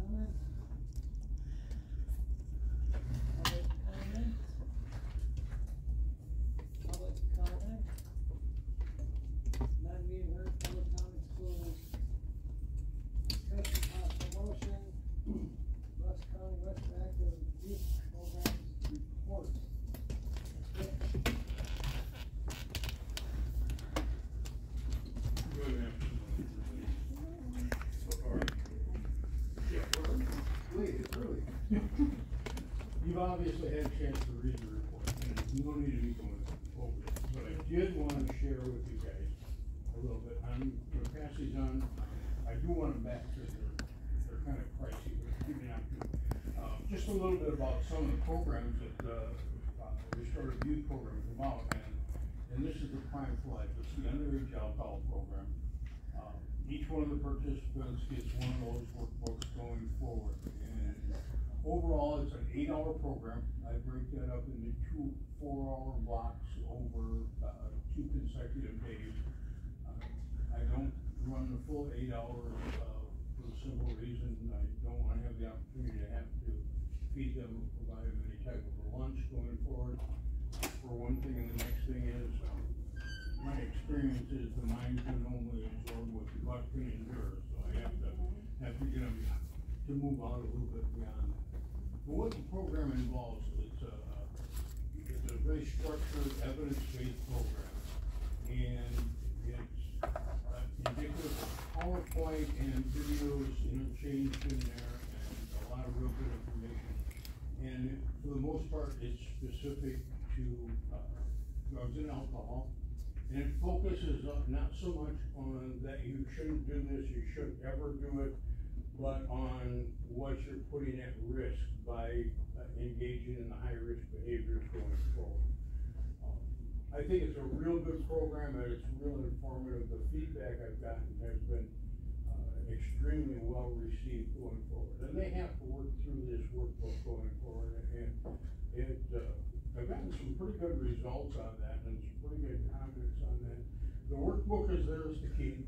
comment? Public comment? Public comment? None being heard, public comments closed. Discussion possible motion, Rusk County Retroactive Youth Programs Report. Good afternoon, everybody. Wait, it's early. You've obviously had a chance to read the report, and you don't need to be going over it. But I did want to share with you guys a little bit. I'm going to pass these on. I do want them back because they're kind of pricey, but keep me on to just a little bit about some of the programs that restorative youth programs about, and this is the Prime for Life. It's the underage alcohol program. Each one of the participants gets one of those workbooks going forward. And overall, it's an 8-hour program. I break that up into 2 4-hour blocks over 2 consecutive days. I don't run the full 8 hours for the simple reason I don't want to have the opportunity to have to feed them or provide them any type of a lunch going forward. For one thing, and the next thing is, my experience is the mind can only absorb what the butt can endure, so I have to get them to move on a little bit beyond that. But what the program involves, it's a very structured, evidence-based program, and it's indicative of PowerPoint and videos interchanged in there, and a lot of real good information. And for the most part, it's specific to drugs and alcohol. And it focuses not so much on that you shouldn't do this, you shouldn't ever do it, but on what you're putting at risk by engaging in the high-risk behaviors going forward. I think it's a real good program, and it's real informative. The feedback I've gotten has been extremely well received going forward. And they have to work through this workbook going forward, and I've gotten some pretty good results on that, and some pretty good comments on that. The workbook is theirs to keep.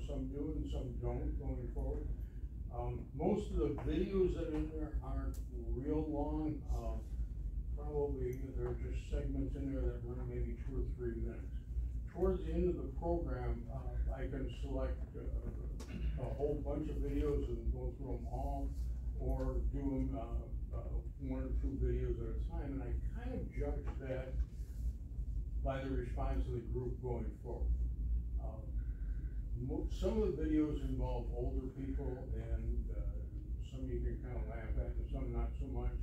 Some do and some don't going forward. Most of the videos that are in there aren't real long. Probably there are just segments in there that run maybe 2 or 3 minutes. Towards the end of the program, I can select a whole bunch of videos and go through them all, or do them 1 or 2 videos at a time, and I kind of judge that by the response of the group going forward. Some of the videos involve older people, and some you can kind of laugh at, and some not so much.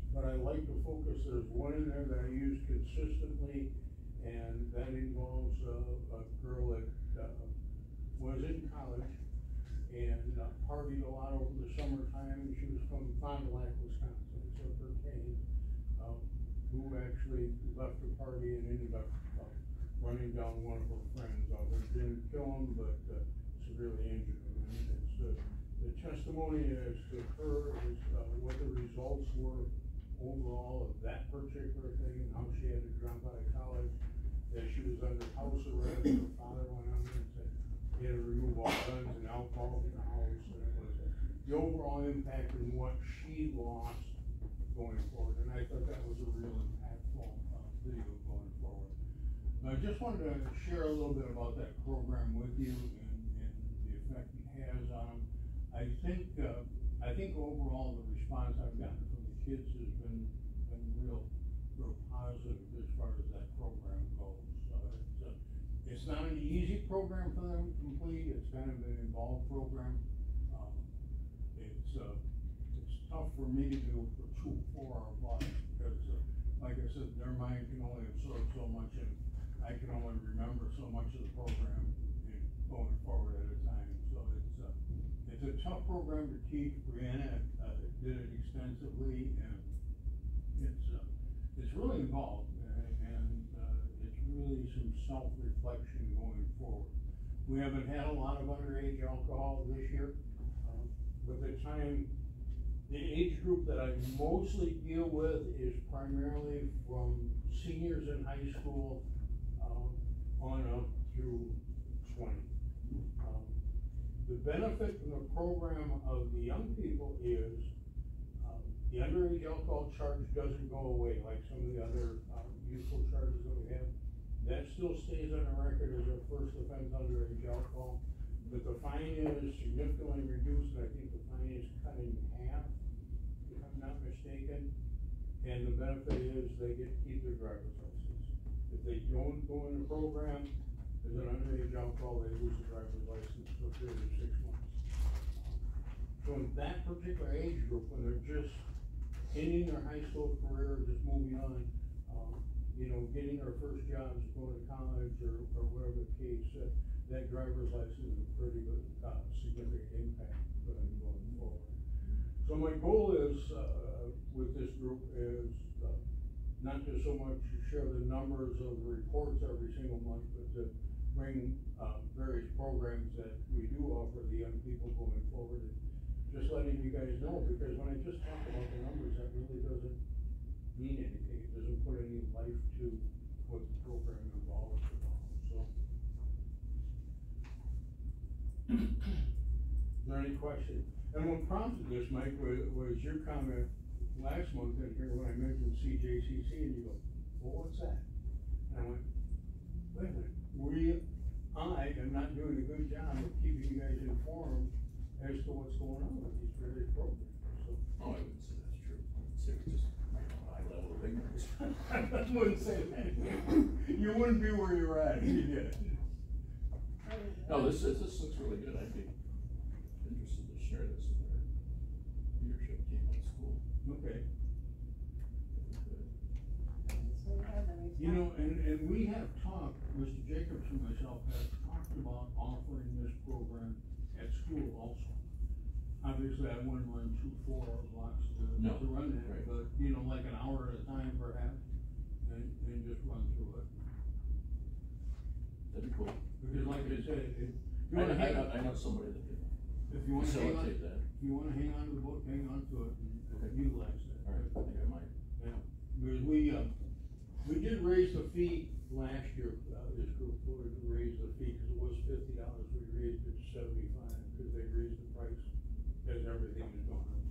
But I like to focus. There's one in there that I use consistently, and that involves a girl that was in college and partied a lot over the summertime. She was from Fond du Lac, Wisconsin, so her cane, who actually left the party and ended up running down one of her friends. Didn't kill him, but severely injured him. And it's the testimony as to her is what the results were overall of that particular thing, and how she had to drop out of college, that she was under house arrest. Her father went on and said he had to remove all guns and alcohol from the house, and it was the overall impact and what she lost going forward. And I thought that was a real impactful video going forward. I just wanted to share a little bit about that program with you and the effect it has on them. I think overall the response I've gotten from the kids has been real positive as far as that program goes. It's not an easy program for them to complete. It's kind of an involved program. It's tough for me to do for 2 4-hour blocks because, like I said, their mind can only absorb so much, and I can only remember so much of the program going forward at a time. So it's a tough program to teach. Brianna did it extensively, and it's really involved, and it's really some self-reflection going forward. We haven't had a lot of underage alcohol this year, but the age group that I mostly deal with is primarily from seniors in high school on up through 20. The benefit from the program of the young people is, the underage alcohol charge doesn't go away like some of the other, youthful charges that we have. That still stays on the record as a first offense underage alcohol, but the fine is significantly reduced, and I think the fine is cut in half, if I'm not mistaken. And the benefit is they get to keep their driver's license. If they don't go in the program as an underage alcohol, they lose the driver's license for a period of 6 months. So in that particular age group, when they're just ending their high school career, just moving on, you know, getting their first jobs, going to college or whatever the case, that driver's license is a pretty good, significant impact going forward. So my goal is, with this group is, not to so much share the numbers of the reports every single month, but to bring, various programs that we do offer the young people going forward, and just letting you guys know, because when I just talk about the numbers, that really doesn't mean anything. It doesn't put any life to what the program involves at all, so. Is there any question? And what prompted this, Mike, was your comment last month in here when I mentioned CJCC, and you go, well, what's that? And I went, wait a minute, I am not doing a good job of keeping you guys informed as to what's going on with these various programs, so. Oh, I wouldn't say that's true. I would say it's just high level of ignorance. I wouldn't say that. You wouldn't be where you're at if you did. No, this looks really good. I'd be interested to share this with our leadership team at school. Okay. So we have them. You know, and we have talked, Mr. Jacobs and myself have talked about offering this program at school also. Obviously, I wouldn't run 2 4-hour blocks to run that, right. but, you know, like an hour at a time perhaps, and just run through it. That'd be cool. Because like I said, if you I wanna I know somebody that can if you wanna hang on, facilitate that. if you wanna hang on to the book, hang on to it and Okay. utilize it. All right, I think I might. Yeah, because we did raise the fee last year, this group voted to raise the fee, cause it was $50, we raised it to 75, cause they raised the price as everything is going up.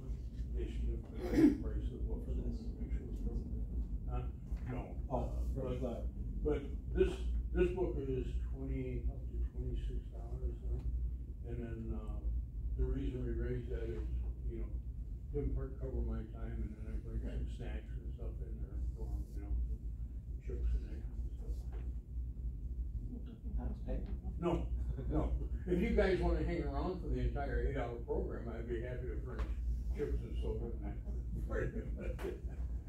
They should have raised the price of the book. No. But this book is up to $26 now, and then, the reason we raised that is, you know, didn't cover my time, and then I bring some snacks and stuff in there for them, you know, chips and that kind of stuff. No. If you guys wanna hang around for the entire 8-hour program, I'd be happy to furnish chips and soda and that.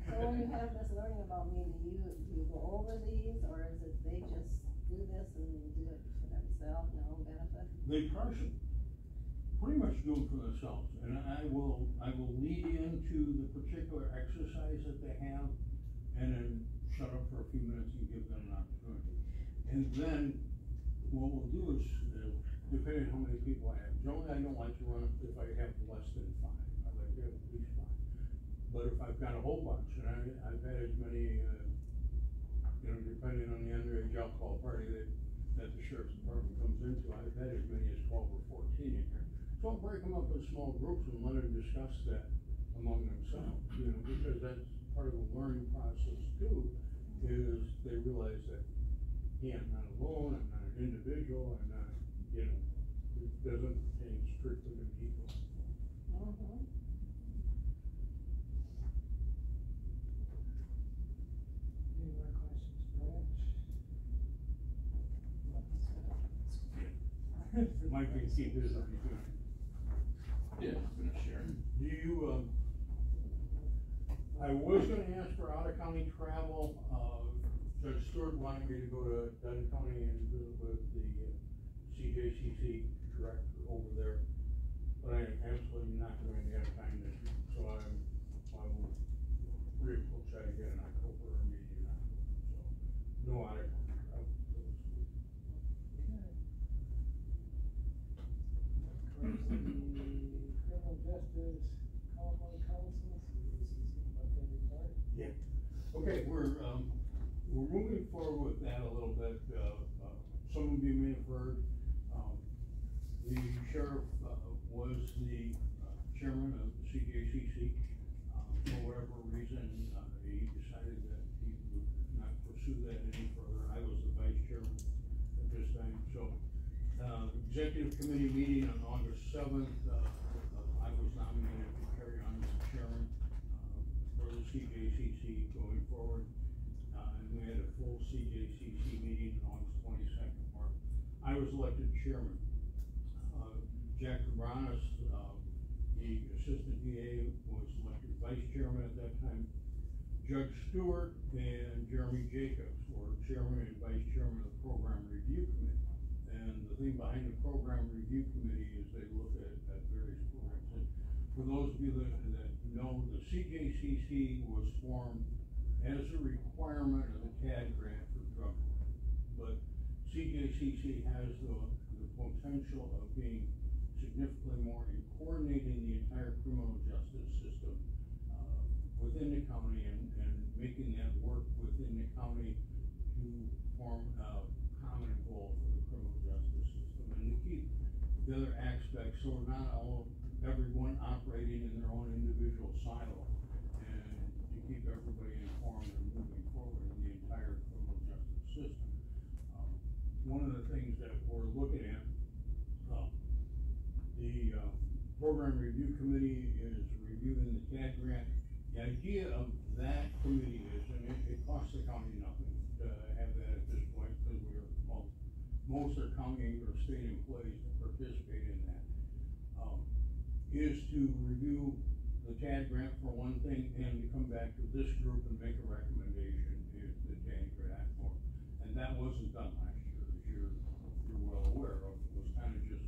So when you have this learning about me, do you go over these, or is it they just do this and do it for themselves, their own benefit? They pretty much do it for themselves, and I will lead into the particular exercise that they have, and then shut up for a few minutes and give them an opportunity. And then, what we'll do is, depending on how many people I have, generally I don't like to run if I have less than 5, I like to have at least 5. But if I've got a whole bunch, and I've had as many, you know, depending on the underage alcohol party that the sheriff's department comes into, I've had as many as 12 or 14 in here. So I'll break them up in small groups and let them discuss that among themselves, you know, because that's part of the learning process too, is they realize that, yeah, I'm not alone, I'm not an individual, I'm not, you know, it doesn't pertain strictly to me. Any more questions, Rich? Mike can keep his on too. Yeah, I'm gonna share. Do you, I was gonna ask for out-of-county travel, Judge Stewart wanted me to go to Dunn County and visit with the CJCC director over there, but I am absolutely not going to have time this year, so I will re-approach that again in October or maybe in October, so no out-of-county travel. Criminal Justice Common Council, CJCC, part. Yeah. Okay, we're moving forward with that a little bit. Some of you may have chairman of the CJCC. For whatever reason, he decided that he would not pursue that any further. I was the vice chairman at this time, so, executive committee meeting on August 7th, I was nominated to carry on as chairman, for the CJCC going forward. And we had a full CJCC meeting on August 22nd, where I was elected chairman. Jack Cabranes, the assistant DA, was elected vice chairman at that time. Judge Stewart and Jeremy Jacobs were chairman and vice chairman of the program review committee. And the thing behind the program review committee is they look at various programs. And for those of you that know, the CJCC was formed as a requirement of the CAD grant for drug court. But CJCC has the potential of being significantly more in coordinating the entire criminal justice system within the county and making that work within the county to form a common goal for the criminal justice system and to keep the other aspects so not everyone operating in their own individual silo, and to keep everybody informed and moving forward in the entire criminal justice system. One of the things that we're looking at, the program review committee is reviewing the CAD grant. The idea of that committee is, and it costs the county nothing to have that at this point, because most are county or state employees that participate in that, is to review the CAD grant for one thing and to come back to this group and make a recommendation if the CAD grant for. And that wasn't done last year, as you're well aware of. It was kind of just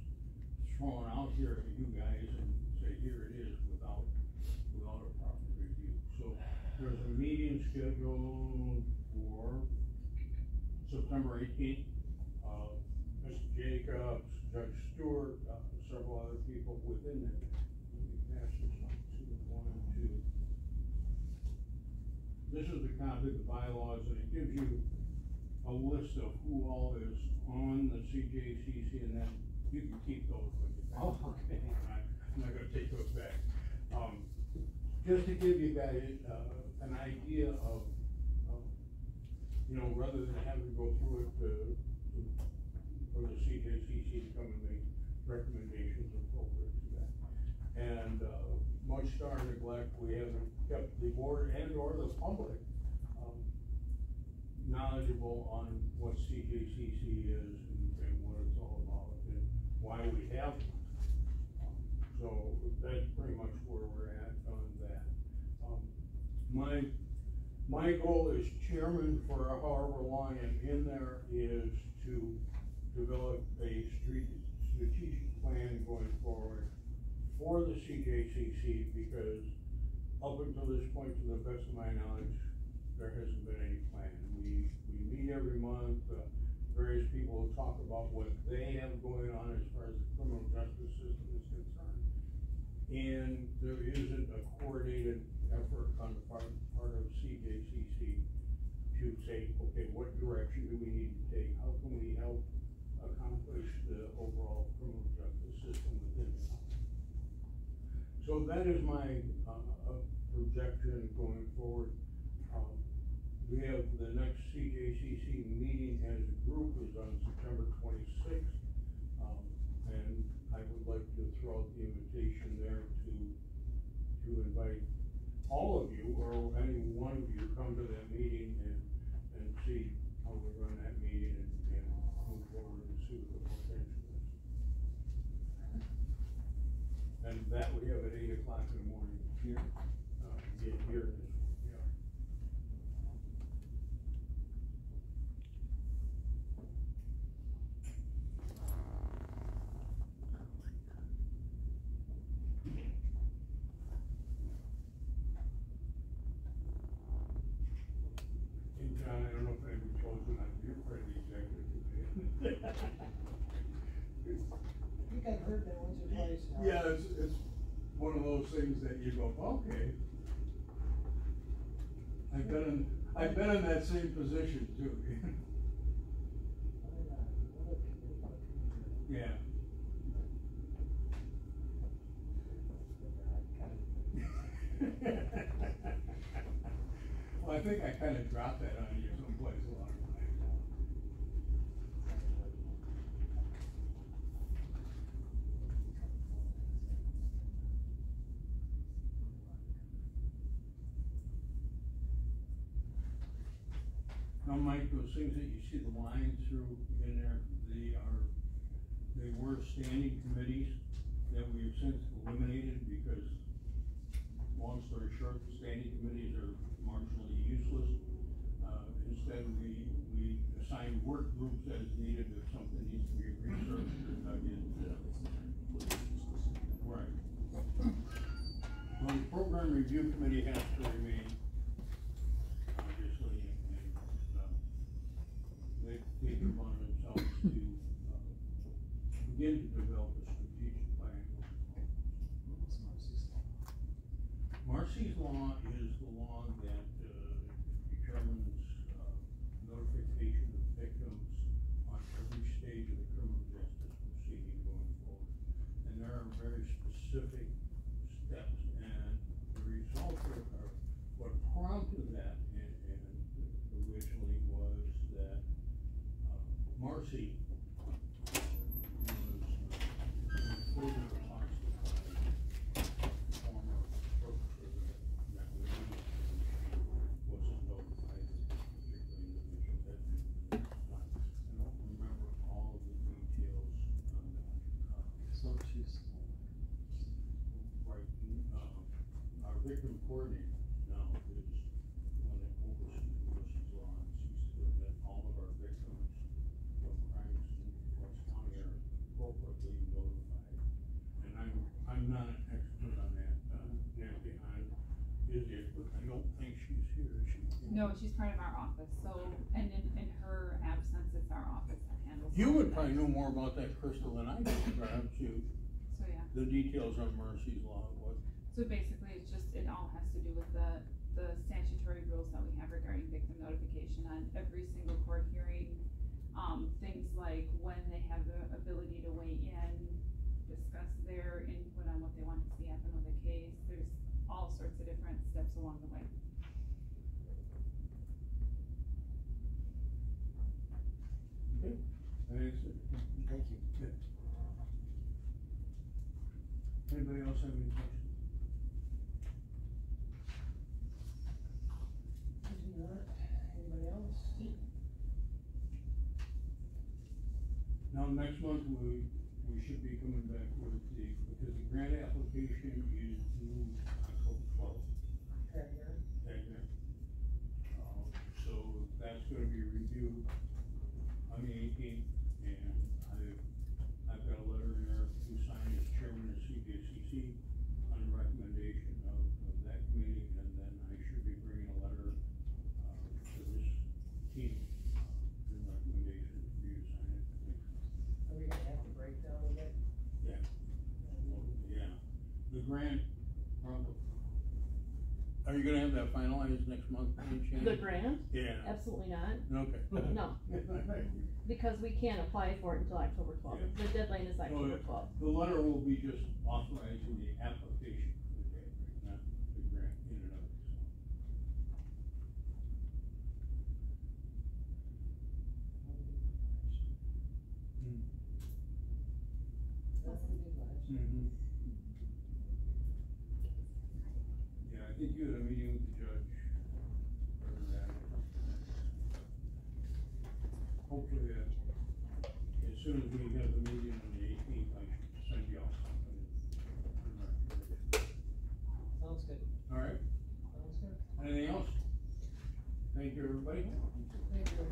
thrown out here to you guys and say, here it is, without a proper review. So there's a meeting scheduled for September 18th. Mr. Jacobs, Judge Stewart, several other people within it. Let me pass this on to 1 and 2. This is the copy of the bylaws, and it gives you a list of who all is on the CJCC, and then you can keep those with you. Oh, okay. I'm not gonna take those back. Just to give you guys, an idea of, rather than having to go through it for the CJCC to come and make recommendations appropriate to that. And, much to our neglect, we haven't kept the board and or the public, knowledgeable on what CJCC is and what it's all about and why we have it. So that's pretty much where we're at on that. My goal as chairman for however long I'm in there is to develop a strategic plan going forward for the CJCC, because up until this point, to the best of my knowledge, there hasn't been any plan. We meet every month, various people will talk about what they have going on as far as the criminal justice system is concerned. And there isn't a coordinated effort on the part of CJCC to say, okay, what direction do we need to take? How can we help accomplish the overall criminal justice system within the county? So that is my projection going forward. We have the next CJCC meeting as a group is on September 26th. And I would like to throw out the invitation there to invite all of you, or any one of you, come to that meeting and see how we run that meeting and move forward and see what the potential is. And that we have at 8 o'clock in the morning here. Here it is. John, I don't know if anybody told you not to be part of the executive committee. I think I've heard that once or twice now. Yeah, it's one of those things that you go, okay. I've been in that same position too. Yeah. I think I kinda dropped that on you someplace along the way. Now, Mike, those things that you see the lines through in there, they were standing committees that we have since eliminated because, long story short, the standing committees are marginally useless. Instead, we assign work groups as needed if something needs to be researched or dug into. Right. Well, the program review committee has to remain, obviously, and, they take it upon themselves to, begin to develop a strategic plan. Marcy's law is the law that, determines, notification of victims on every stage of the criminal justice proceeding going forward. And there are very specific steps, and the result of, or what prompted that, and originally was that, Marcy was, included amongst the former perpetrator that we wasn't notified of this particular individual that had been done. I don't remember all of the details on that. So she's. Right, our victim coordinator now is the one that oversees Marcy's law, and she's sure that all of our victims of crimes in West County are appropriately notified. And I'm not an expert on that, Nancy, I'm busy, but I don't think she's here, is she? No, she's part of our office, so, and in her absence, it's our office that handles. You all would of probably that. know more about that, Crystal, than I do, perhaps you, So, yeah, the details on Marcy's law, what? so basically, it's just, it all has to do with the statutory rules that we have regarding victim notification on every single court hearing. Things like when they have the ability to weigh in, discuss their input on what they want to see happen with the case, there's all sorts of different steps along the way. Okay, thanks. Thank you. Yeah. Anybody else have any questions? Anybody else? Now, next month, we should be coming back with because the grant application is due October 12th. Okay, yeah. Okay. So that's gonna be reviewed on the 18th, and I've got a letter in there to sign as chairman of CPSCC on the recommendation of that committee, and then I should be bringing a letter, to this team, in recommendation for you to sign it. Are we gonna have to break down again? Yeah. Yeah, the grant, probably. Are you gonna have that finalized next month, any chance? The grant? Yeah. Absolutely not, Okay. no, because we can't apply for it until October twelfth, Yeah. the deadline is October No, 12th. The letter will be just authorizing the application for the grant, not the grant in and of itself. That's what we did last year. Mm-hmm. Yeah, I think you had a meeting with the judge for that. Hopefully, as soon as we have the meeting on the 18th, I should send you all something. Sounds good. All right, Sounds good. anything else? Thank you, everybody. Thank you.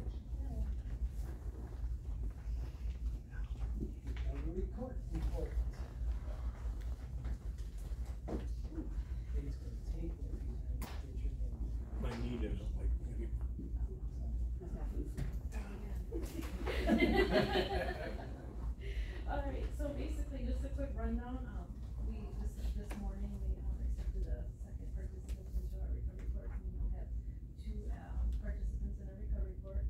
Report. It's gonna take me a few times to get your name. My knee doesn't like me. Alright, so basically, just a quick rundown, this morning, we, accepted a second participant into our recovery court, and we'll have two, participants in our recovery court.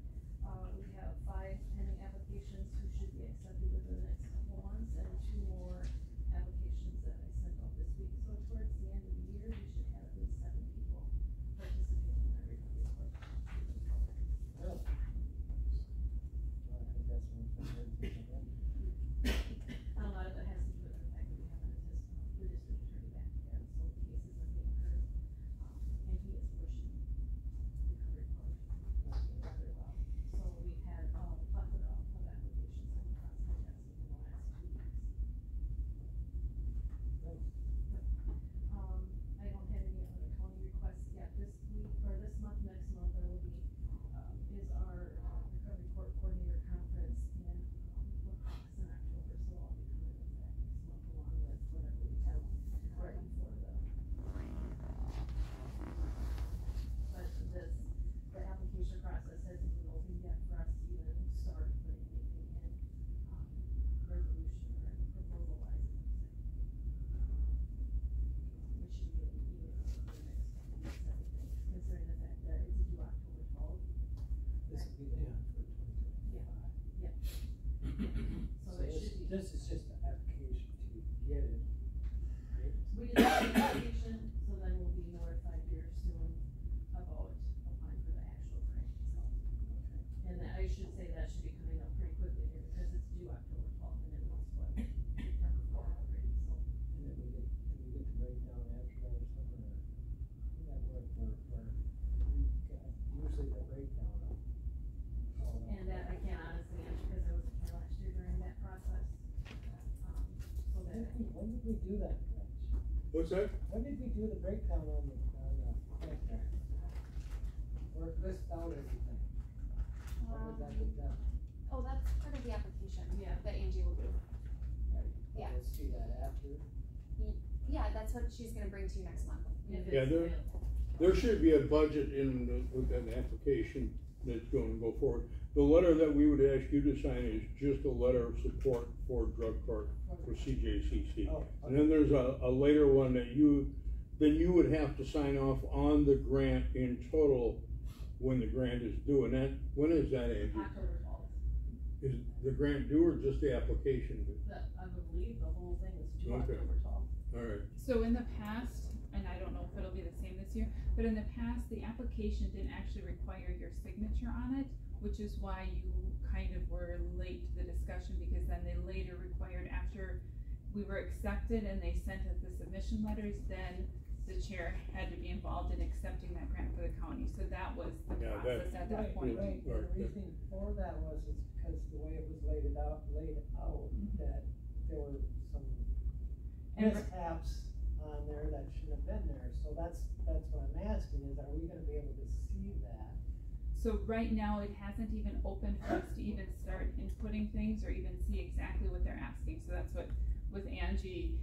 We have 5 pending applications who should be accepted within the next couple months, and 2 more applications that I sent out this week. So towards the end of the year, we should have at least 7 people participating in our recovery this is just an application to get it, right? We did the application, so then we'll be notified here soon about applying for the actual grant, so. And I should say that should be coming up pretty quickly here, because it's due October 12th, and it was what, September 4th already, so. And then we get the breakdown after that or something, or how does that work, where we got usually the breakdown of all that. And that I can't honestly answer, because I was here last year during that process. So that, When did we do that, Rich? What's that? When did we do the breakdown on the grant there? Or list out everything? When did that get done? Oh, that's part of the application. Yeah. That Angie will do. Right, Yeah. Let's see that after. Yeah, that's what she's gonna bring to you next month. if Yeah, it's there- available. There should be a budget with that application that's going to go forward. The letter that we would ask you to sign is just a letter of support for drug court for CJCC. Oh, And then there's a later one that you would have to sign off on the grant in total when the grant is due. And that, when is that, Angie? October 12th. Is the grant due or just the application due? I believe the whole thing is due Okay. October 12th. All right. So in the past, and I don't know if it'll be the same this year, but in the past, the application didn't actually require your signature on it, which is why you kind of were late to the discussion, because then they later required, after we were accepted and they sent us the submission letters, then the chair had to be involved in accepting that grant for the county, so that was the Yeah, process at that point. Right, and the reason for that was, is because the way it was laid out, that there were some And- mishaps on there that shouldn't have been there, so that's what I'm asking, is are we gonna be able to see that? So right now, it hasn't even opened for us to even start inputting things or even see exactly what they're asking, so that's what, with Angie,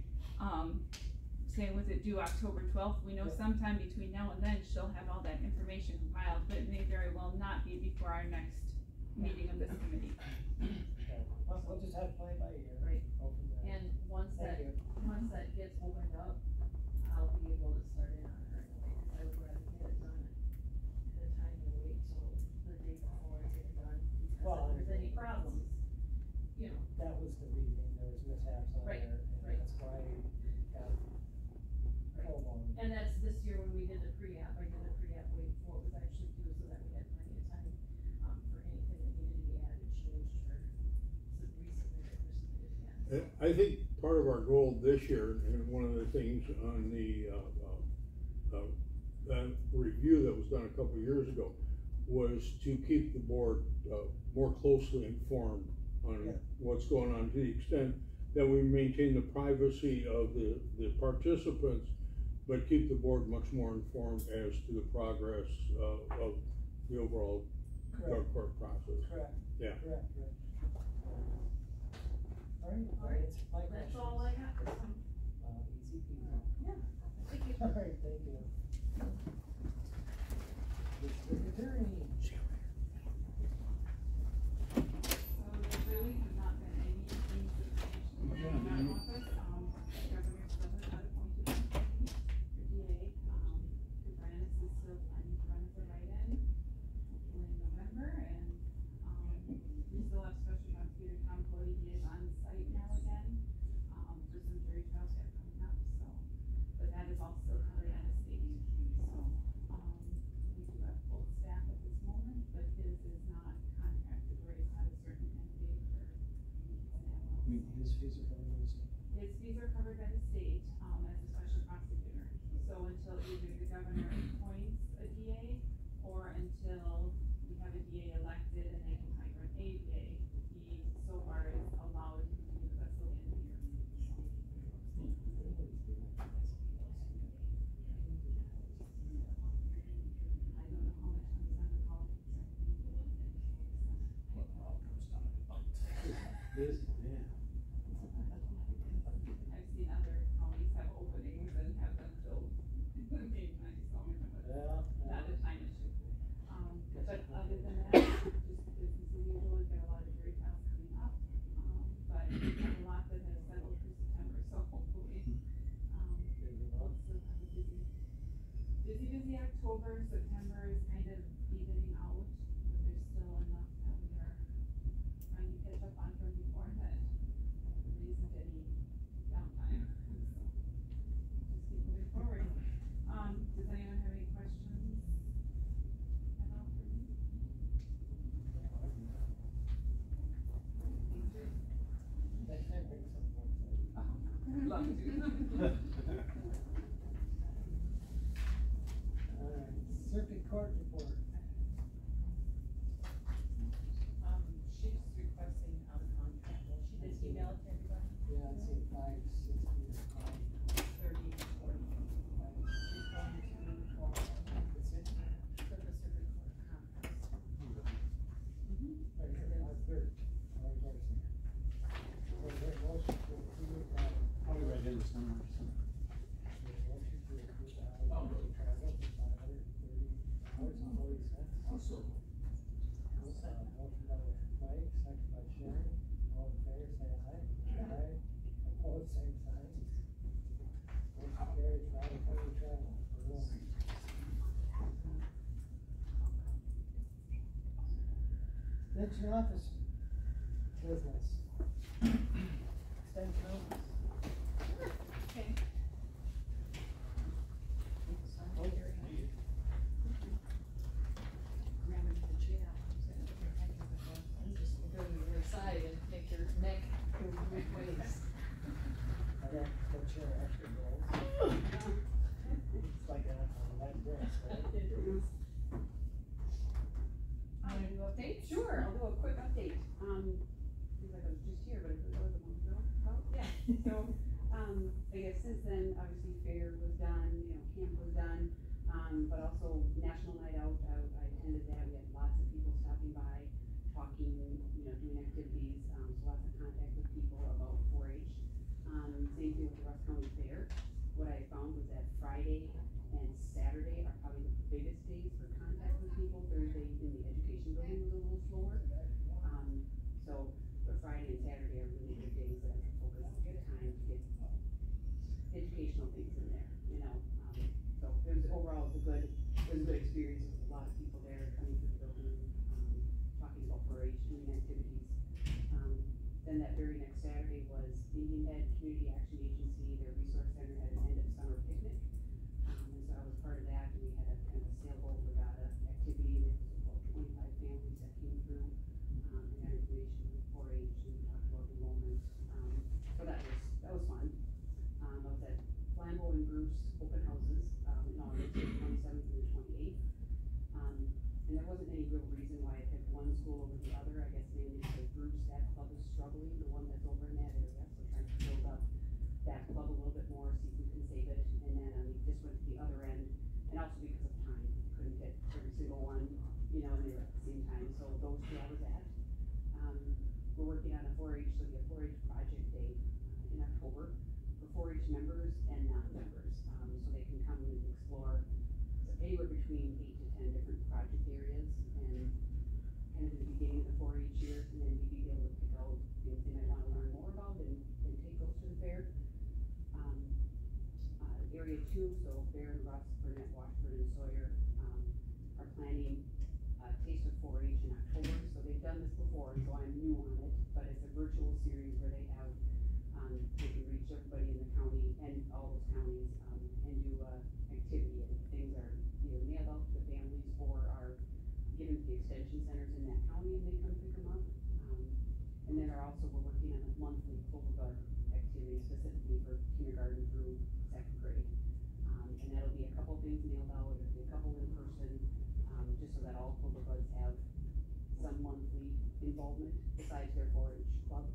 saying was it due October 12th, we know Yeah. sometime between now and then she'll have all that information compiled, but it may very well not be before our next meeting of this committee. Okay, we'll just have to play by ear. Right. Go from there. And once Thank that, you. once that gets opened up, I'll be able to start in on it right away, cause I would rather get it done at a time than wait till the day before I get it done. Well, Because if there's any problems, you know, That was the reason, there was mishaps on Right, there, and right. that's why it got pulled on. and that's this year when we did the pre-app, I did the pre-app way before it was actually due, so that we had plenty of time, for anything that needed to be added, changed, or resubmitted or submitted again. I think part of our goal this year, and one of the things on the, review that was done a couple of years ago, was to keep the board, more closely informed on Yeah. what's going on, to the extent that we maintain the privacy of the participants, but keep the board much more informed as to the progress, of the overall drug Correct, court process. correct. Yeah. Correct. Alright, Alright, that's my question. That's all I got this one. Easy peasy. Yeah, thank you. Alright, thank you. District attorney. So there really have not been any things substantial in our office, the governor still has not appointed a deputy or DA, Brianna is still planning to run for write-in, hopefully in November, and, we still have special prosecutor Tom Cody, he is on site now again, for some jury trials that are coming up, so, but that is all still covered out of state, so, we do have full staff at this moment, but his is not contracted where he's had a certain end date for. His fees are going to be. His fees are covered by the state, as a special prosecutor, so until either the governor appoints a DA, or until we have a DA elected and they can hire an ADA, he so far is allowed to continue with us till the end of the year. I don't know how much comes on the call. Busy, man. I've seen other counties have openings and have them filled in the meantime, so Yeah. not a time issue. But other than that, just business as usual, we've got a lot of jury trials coming up. But we've got a lot that has settled through September, so hopefully, we'll still have a busy October. September is kind of evening out, but there's still enough that we are trying to catch up on from before that love to. Alright, circuit court report. She's requesting out of contract, well, she did email it to everybody. Yeah, I'd say 560 or 30, 40. She's going to, for the circuit court conference. Right here, 530. Right there. So there's a motion to approve, Probably right here somewhere. there's a motion to approve the I'll go. travel for $530.40. Also, Motion by Mike, second by Sharon, all in favor, say aye. Aye. Opposed, same sign. Motion carries, travel, county travel, for one. Extension office business. Extension office. Okay. Oh, Grabbing the chair. I'm just going to the other side and make your neck go both ways. I got the chair extra rolls. It's like a light dress, right? It is. Want to do updates? Sure, I'll do a quick update. Seems like I was just here, but I thought that was a month ago. Oh, yeah, so, I guess since then, obviously fair was done, camp was done, but also National Night Out, I attended that, we had lots of people stopping by, talking, doing activities, so lots of contact with people about 4-H. Same thing with the Rusk County Fair. What I found was that Friday and Saturday are probably the biggest days for contact with people. Thursday in the education building was a little slower. But Friday and Saturday are really good days that I can focus time to get educational things in there, So it was overall, it was a good experience. There was a lot of people there coming to the building, talking about 4-H, doing activities. Then that very next Saturday was Indian Head Community Action Agency, their resource center had an end of summer picnic. And so I was part of that, and we had a kind of a sailboat regatta activity, and there was about 25 families that came through, and got information with 4-H, and we talked about enrollment. So that was fun. I was at Flambeau and Bruce open houses, in August, the 27th and the 28th. And there wasn't any real reason why I picked one school over the other, I guess mainly because Bruce, that club is struggling, the one that's over in that area, so trying to build up that club a little bit more, see if we can save it, and then, just went to the other end, and also because of time, couldn't get every single one, and they were at the same time, so those two I was at. We're working on a 4-H, so we have 4-H project day in October for 4-H members and non-members, so they can come and explore anywhere between 8 to 10 different project areas, and kind of the beginning of the 4-H year, and then we'd be able to pick out things they might wanna learn more about and take those to the fair. Area 2, so Bear, Rusk, Burnett, Washburn, and Sawyer, are planning Taste of 4-H in October, so they've done this before, so I'm new on it, but it's a virtual series where they have, they can reach everybody in the county and all those counties, and do activity, and things are either mailed out to the families or are given to the extension centers in that county, and they come pick them up. And then we're working on a monthly Clover activity specifically for kindergarten through 2nd grade. And that'll be a couple things mailed out, it'll be a couple in person, just so that all Clover Buds have some monthly involvement besides their 4-H club.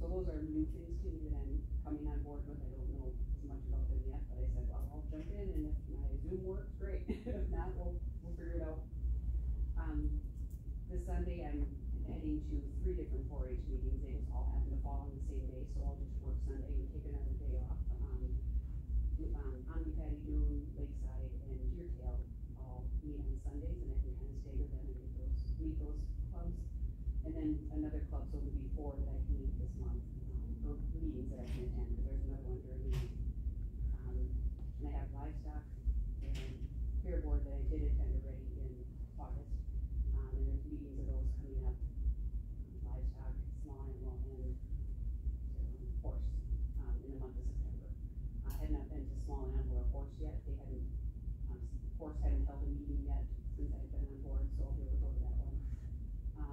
So those are new things to me that I'm coming on board with. I don't know as much about them yet, but I said, well, I'll jump in, and if my Zoom works, great. If not, we'll figure it out. This Sunday, I'm heading to 3 different 4-H meetings. They just all happen to fall on the same day, so I'll just work Sunday and take another day off. Omni Patty Dune, Lakeside, and Deertail all meet on Sundays, and I can kind of stagger them and meet those clubs. And then another club, so it'll be 4 that I can meet this month, or meetings that I can attend, but there's another one during the week. And I have livestock and fair board that I did attend already in August. And there's meetings of those coming up, livestock, small animal, and horse, in the month of September. I had not been to small animal or horse yet. They hadn't, horse hadn't held a meeting yet since I've been on board, so I'll be able to go to that one. I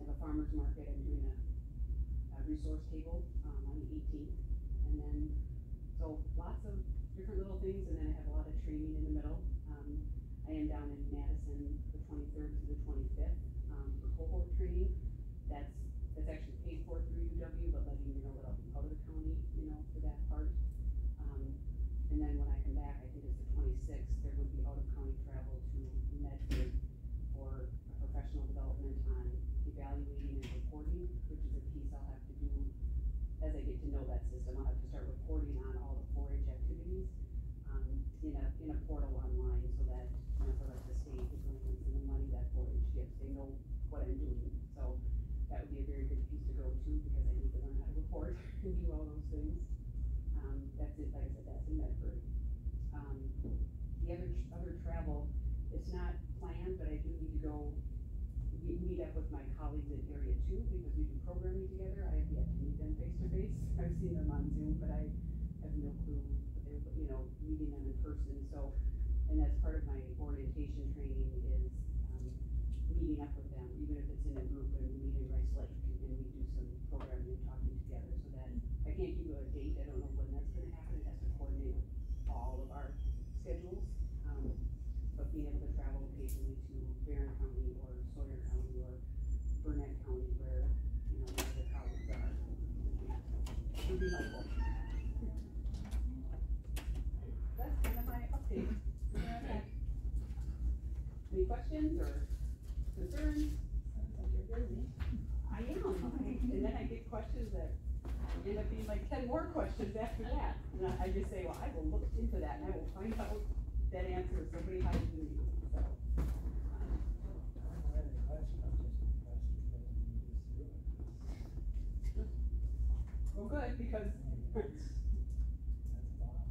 have a farmer's market. I'm doing a resource table, on the 18th, and and then, so lots of different little things, and then I have a lot of training in the middle. I am down in Madison the 23rd to the 25th, for cohort training. That's actually paid for through UW, but letting you know that I'll be out of the county, for that part. And then when I come back, I think it's the 26th, there would be out-of-county travel to Medford for a professional development on evaluating and reporting, which is a piece I'll have to do as I get to know that system. I'll have to start reporting on all the 4-H activities, in a portal online, so that, for like the state, the grants and the money that 4-H gets, they know what I'm doing. So that would be a very good piece to go to, because I need to learn how to report and do all those things. That's it, like I said, that's in Medford. The other travel, it's not planned, but I do need to go meet up with my colleagues in Area 2, because we do programming together. I have yet to meet them face to face. I've seen them on Zoom, but I have no clue, meeting them in person. So, and that's part of my orientation training is, meeting up with them, even if it's in a group, and we meet in Rice Lake, and we do some programming and talking together, so that I can't give you a date. I don't know when that's gonna happen. It has to coordinate with all of our schedules. But being able to travel occasionally to Barron County or Sawyer County or Burnett County, where, the colleagues are, would be helpful. That's kind of my update. Any questions or concerns? Sounds like you're busy. I am, and then I get questions that end up being like 10 more questions after that. And I just say, well, I will look into that and I will find out that answer if somebody has to do it. So. I don't have any questions, I'm just impressed with it and you just threw it. Well, good, because. That's a lot,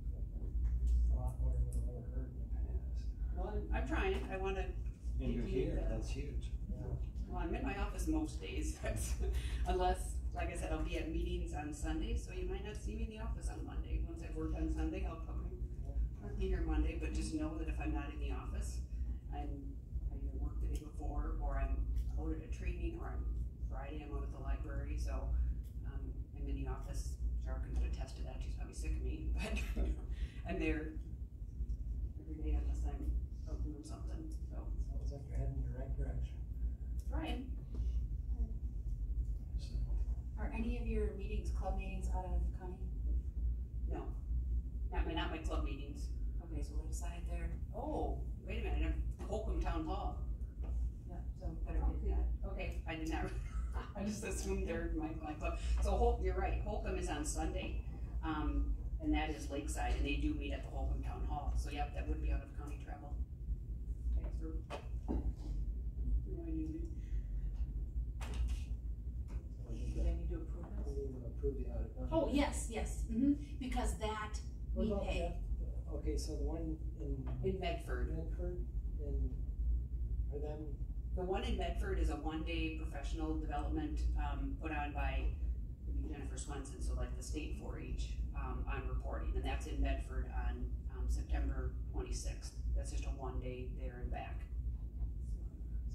a lot more than we've ever heard in the past. Well, I'm trying, I wanna. And you're here, that's huge. Yeah. Well, I'm in my office most days, unless, like I said, I'll be at meetings on Sunday, so you might not see me in the office on Monday. Once I've worked on Sunday, I'll be here Monday, but just know that if I'm not in the office, I either worked the day before, or I'm out at a training, or Friday I'm out at the library, so, I'm in the office. Cheryl can attest to that, she's probably sick of me, but I'm there every day unless I'm out doing something, so. Sounds like you're heading in the right direction. Trying. Are any of your meetings, club meetings, out of county? No, not my club meetings. Okay, so we'll decide there. Oh, wait a minute, Holcomb Town Hall. Yeah, so better get that. Okay, I did not, I just assumed they're my club. So you're right, Holcomb is on Sunday, and that is Lakeside, and they do meet at the Holcomb Town Hall. So yep, that would be out of county travel. Thanks for reminding me. Do they need to approve We this? need to approve the audit. Oh, yes, because that What we about pay. that? Okay, so the one in In Medford. Medford, are them, The one in Medford is a one-day professional development, put on by Jennifer Swenson, so like the state 4-H, on reporting, and that's in Medford on, September 26th. That's just a one-day there and back.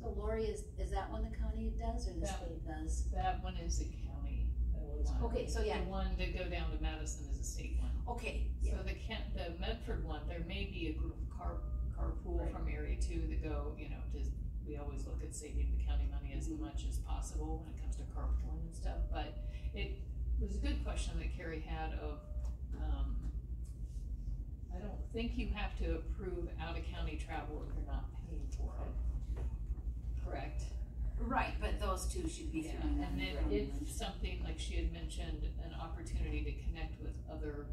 So Lori, is that one the county does or the That- state does? That one is a county that one's. one. Okay, so yeah. The one to go down to Madison is a state one. Okay, yeah. So the Medford one, there may be a group carpool Right. from area 2 that go, we always look at saving the county money as much as possible when it comes to carpooling and stuff, but it was a good question that Carrie had of, I don't think you have to approve out-of-county travel if you're not paying for it, correct? Right, but those two should be. Yeah, thrown and then in. if something, like she had mentioned, an opportunity to connect with other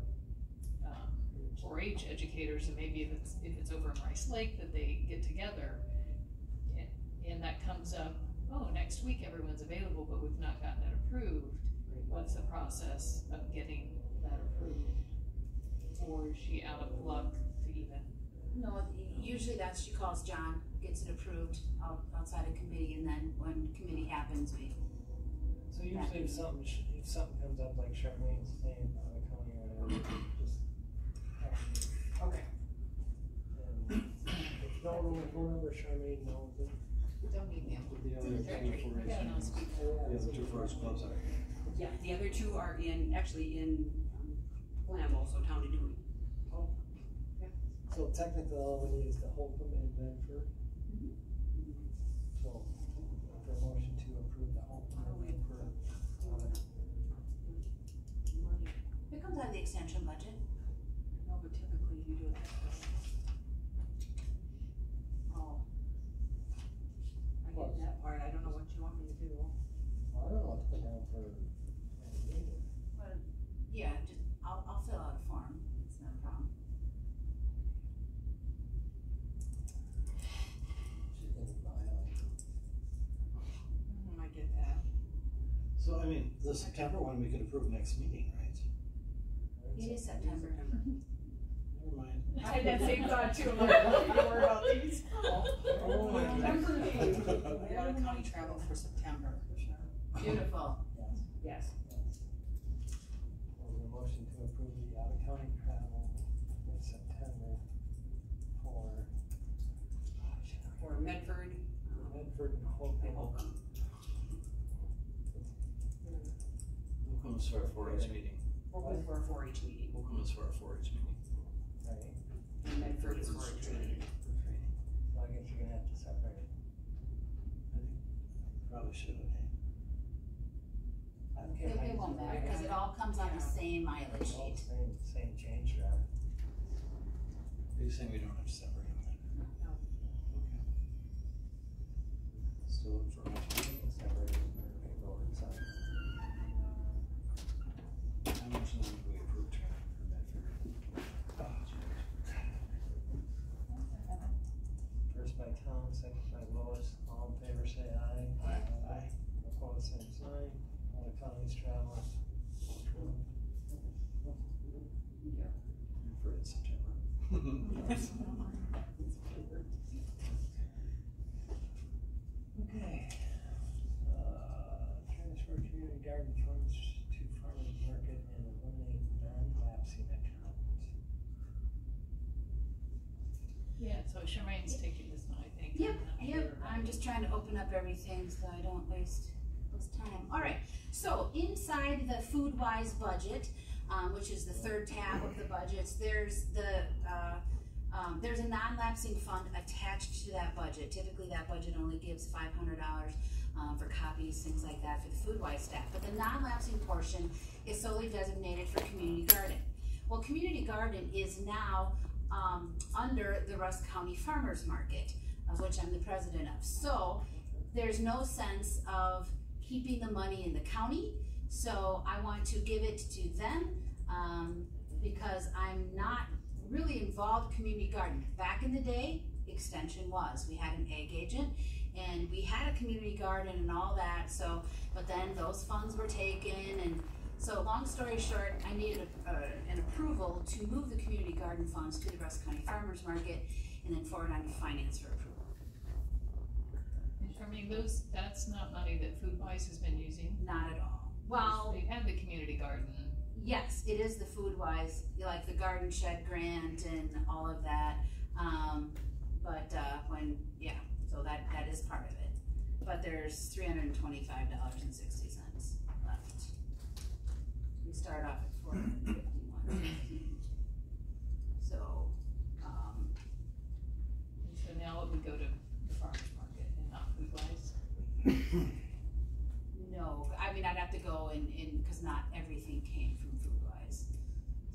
4-H educators, and maybe if it's over in Rice Lake that they get together, and that comes up, next week everyone's available, but we've not gotten it approved, what's the process of getting that approved? Or is she out of luck to even? No, usually she calls John, gets it approved outside of committee, and then when committee happens, we. So usually if something comes up like Charmaine's saying out of county or whatever, just. Okay. And if you don't know my phone number, Charmaine knows it. Don't need them. The other two for Yeah, no, speak. the other two for us clubs are. Yeah, the other two are actually in Glambo, so Town of Dewey. Oh. So technically, all we need is the Holcomb and Medford. So, for a motion to approve the Holcomb and Medford. It comes out of the extension budget. No, but typically you do it that way. Oh. I get that part, I don't know what you want me to do. Well, I don't know what to put down for any meeting. But, yeah, just, I'll fill out a form, it's not a problem. She's gonna violate. I get that. So, I mean, the September one we could approve next meeting, right? It is September. Never mind. I had that same thought too, I'm like, oh, you don't worry about these. Oh my September God. meeting. We got a county travel for September, for sure. Beautiful. Yes. There's a motion to approve the out-of-county travel in September For Medford. Medford and Holcomb. Holcomb. Welcome to our 4-H meeting. Holcomb for a 4-H meeting. Welcome to our 4-H meeting. Right. And Medford is for a training. So I guess you're gonna have to separate it. I think probably should have. It won't matter, cause it all comes on the same mileage All sheet. same change drive. Are you saying we don't have to separate them then? No. Okay. Still look for next meeting. Separate it for paperwork, so. How much is it we approved training for Medford? First by Tom, second by Lois, all in favor say aye. Aye. Opposed, same sign, all the counties travel. For in September. Okay. Transfer community garden funds to farmers market and eliminate non-lapsing accounts. Yeah, so Charmaine's taking this one, I think. Yep, I'm not yep, sure. I'm just trying to open up everything so I don't waste time. Alright, so inside the food-wise budget, which is the third tab of the budgets, there's a non-lapsing fund attached to that budget. Typically that budget only gives $500 for copies, things like that for the food-wise staff. But the non-lapsing portion is solely designated for community garden. Well, community garden is now under the Rusk County Farmers Market, of which I'm the president of. So there's no sense of keeping the money in the county, so I want to give it to them because I'm not really involved in community garden. Back in the day, Extension was. We had an ag agent and we had a community garden and all that, so, but then those funds were taken, and so long story short, I needed an approval to move the community garden funds to the Rusk County Farmers Market and then forward on to finance for approval. And Charmaine, that's not money that Foodwise has been using? Not at all. Well, They've had the community garden. yes, it is the food-wise, like the garden shed grant and all of that. So that is part of it. But there's $325.60 left. We start off at $451. So, So now it would go to the farmer's market and not Foodwise? no, I mean, I'd have to go in, cause not everything came from Foodwise.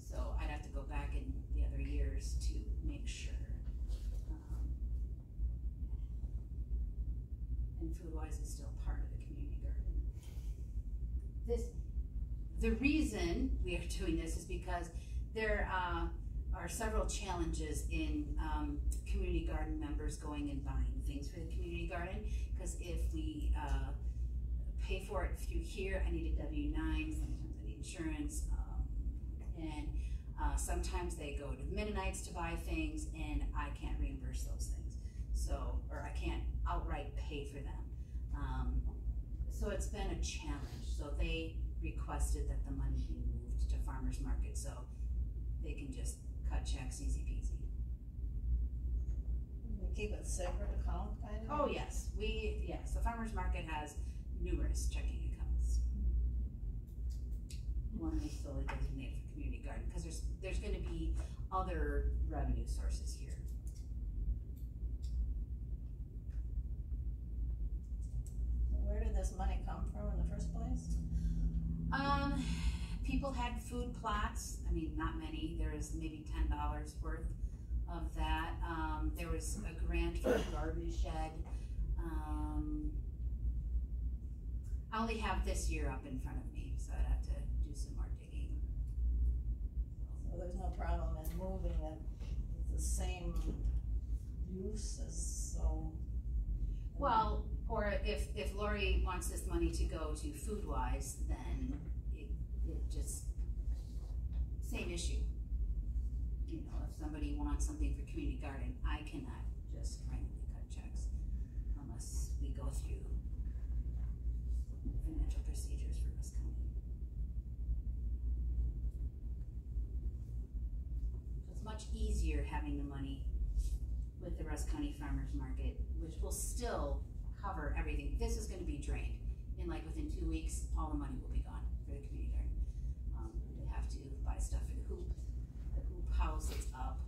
So I'd have to go back in the other years to make sure. And Foodwise is still part of the community garden. The reason we are doing this is because there are several challenges in community garden members going and buying things for the community garden. Because if we pay for it through here, I need a W-9, sometimes I need insurance, and sometimes they go to Mennonites to buy things, and I can't reimburse those things. So, or I can't outright pay for them. So it's been a challenge. So they requested that the money be moved to farmers market so they can just cut checks easy peasy. They keep a separate account kind of? Oh yes, the farmers market has numerous checking accounts. wanna necessarily designate for community garden, cause there's gonna be other revenue sources here. Where did this money come from in the first place? People had food plots, I mean, not many, there was maybe $10 worth of that. There was a grant for a garden shed. I only have this year up in front of me, so I'd have to do some more digging. So there's no problem in moving it, it's the same use as, so. Well, or if Lori wants this money to go to Foodwise, then it just, same issue. You know, if somebody wants something for community garden, I cannot just randomly cut checks unless we go through financial procedures for Rusk County. So it's much easier having the money with the Rusk County Farmers Market, which will still cover everything. This is gonna be drained. In like within 2 weeks, all the money will be gone for the community garden. They have to buy stuff for the hoop house is up.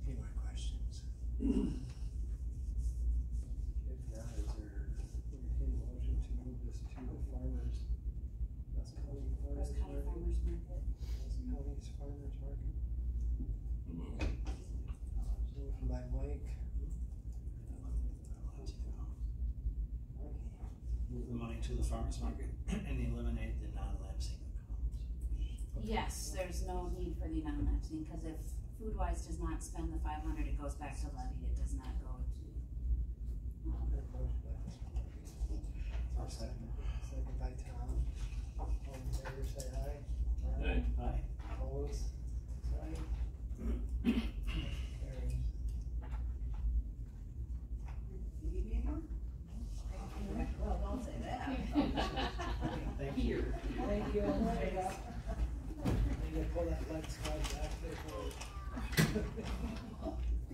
Any more questions? If not, is there any motion to move this to the farmers, Rusk County Farmers Market? Rusk County Farmers Market. Rusk County's Farmers Market. Motion by Mike. Move the money to the farmer's market and eliminate the non-lapsing account. Yes, there's no need for the non-lapsing, because if Foodwise does not spend the 500, it goes back to levy, it does not go to. Motion by second by Tom. All in favor, say aye. Aye. Aye. Opposed? Aye. Carries. You need me anymore? Well, don't say that. Thank you. Thank you. You can pull that lead slide back there for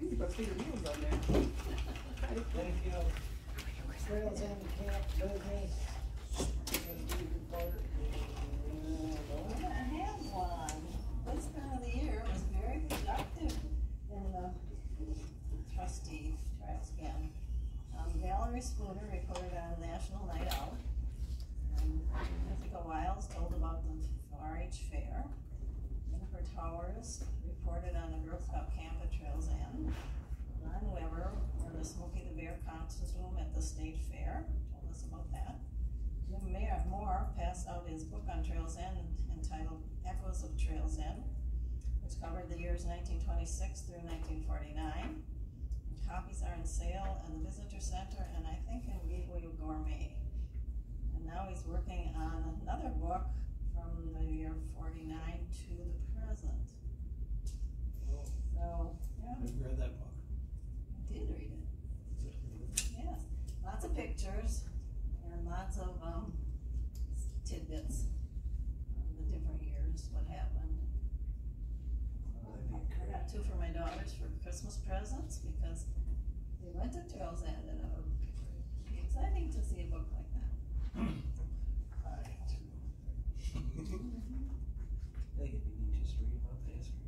You put bigger wheels on there. Thank you. Trails in the camp business. I had one. This time of the year was very productive in the trustee trial scan. Valerie Spooner reported on National Night Out. Jessica Wiles told about the RH Fair. Jennifer Towers reported on the Girl Scout camp at Trails End. Ron Weber, or the Smokey the Bear costume at the State Fair, told us about that. Jim Moore passed out his book on Trails End entitled Echoes of Trails End, which covered the years 1926 through 1949. Copies are in sale in the visitor center and I think in Gateway Gourmet. And now he's working on another book from the year 49 to the present. So, yeah. I've read that book. I did read it. Yes, lots of pictures and lots of tidbits of the different years, what happened. I got two for my daughters for Christmas presents because they went to Trails End and it would be exciting to see a book like that. I think it'd be neat just to read about the history.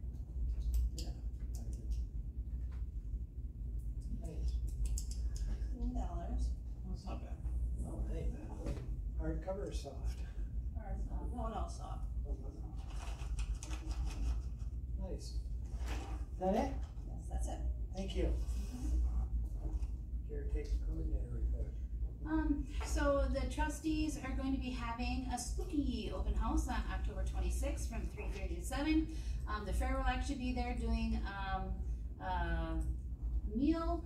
Yeah. Nice. $15. It's not bad. Oh, hey, man. Hardcover or soft? No, soft. Nice. Is that it? Yes, that's it. Thank you. Caretaker coordinator report. So the trustees are going to be having a spooky open house on October 26th from 3:30 to 7. The fair will actually be there doing a meal.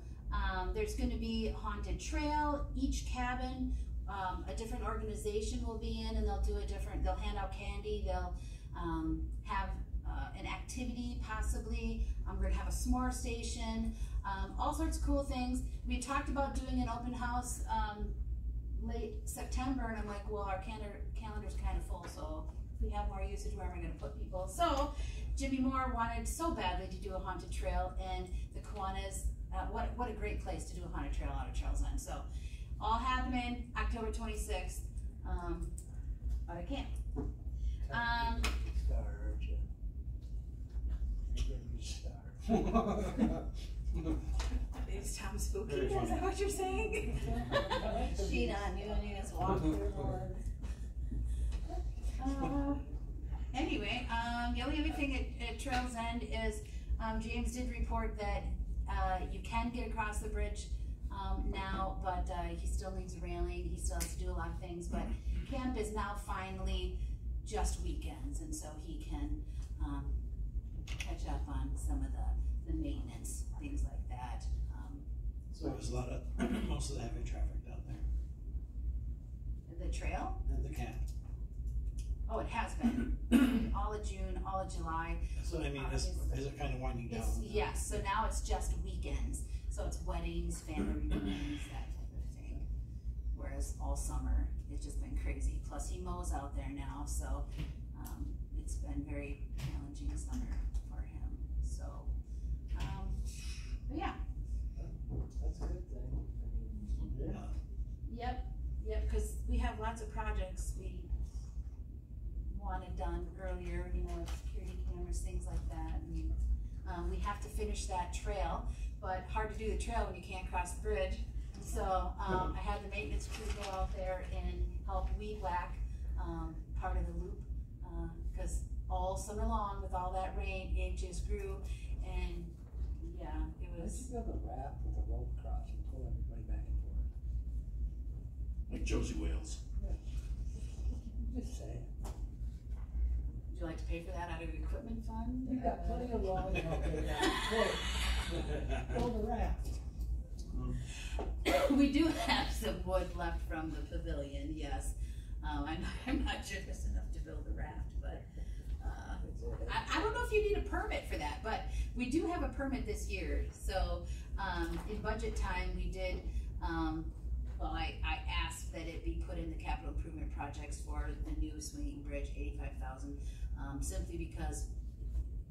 There's going to be a haunted trail. Each cabin, a different organization will be in, and they'll hand out candy. They'll have an activity possibly. We're going to have a s'more station. All sorts of cool things. We talked about doing an open house late September, and I'm like, well, our calendar's kind of full, so if we have more usage, where am I going to put people? So Jimmy Moore wanted so badly to do a haunted trail, and the Kiwanis, what a great place to do a haunted trail out of Trails all happening October 26th, out of camp. Star, aren't you? You're gonna be star. It's Tom Spooky, is that what you're saying? Cheat on you and you just walk through the woods. Anyway, the only other thing at Trails End is, James did report that, you can get across the bridge, now, but, he still needs railing, he still has to do a lot of things, but camp is now finally just weekends, and so he can, catch up on some of the maintenance, things like that. So there's a lot of, most of the heavy traffic down there, The trail? and the camp. Oh, it has been, all of June, all of July. So I mean, is it kind of winding down? Yes, so now it's just weekends, so it's weddings, family reunions, that type of thing. Whereas all summer, it's just been crazy, plus he mows out there now, so, it's been very challenging summer for him, so, but yeah. That's a good thing. I mean, Yeah. Yep, cause we have lots of projects we wanted done earlier, you know, security cameras, things like that, and, we have to finish that trail, but hard to do the trail when you can't cross the bridge. So, I had the maintenance crew go out there and help weed whack, part of the loop, cause all summer long with all that rain, it just grew, and, yeah, it Let's was. build a raft with a rope across and pull everybody back and forth. Like Josie Wales. Just saying. Would you like to pay for that out of your equipment fund? You got plenty of logs out there now. Build a raft. We do have some wood left from the pavilion, yes. I'm not sure there's enough to build a raft, but, I don't know if you need a permit for that, but we do have a permit this year. So, in budget time, we did, well, I asked that it be put in the capital improvement projects for the new swinging bridge, 85,000, simply because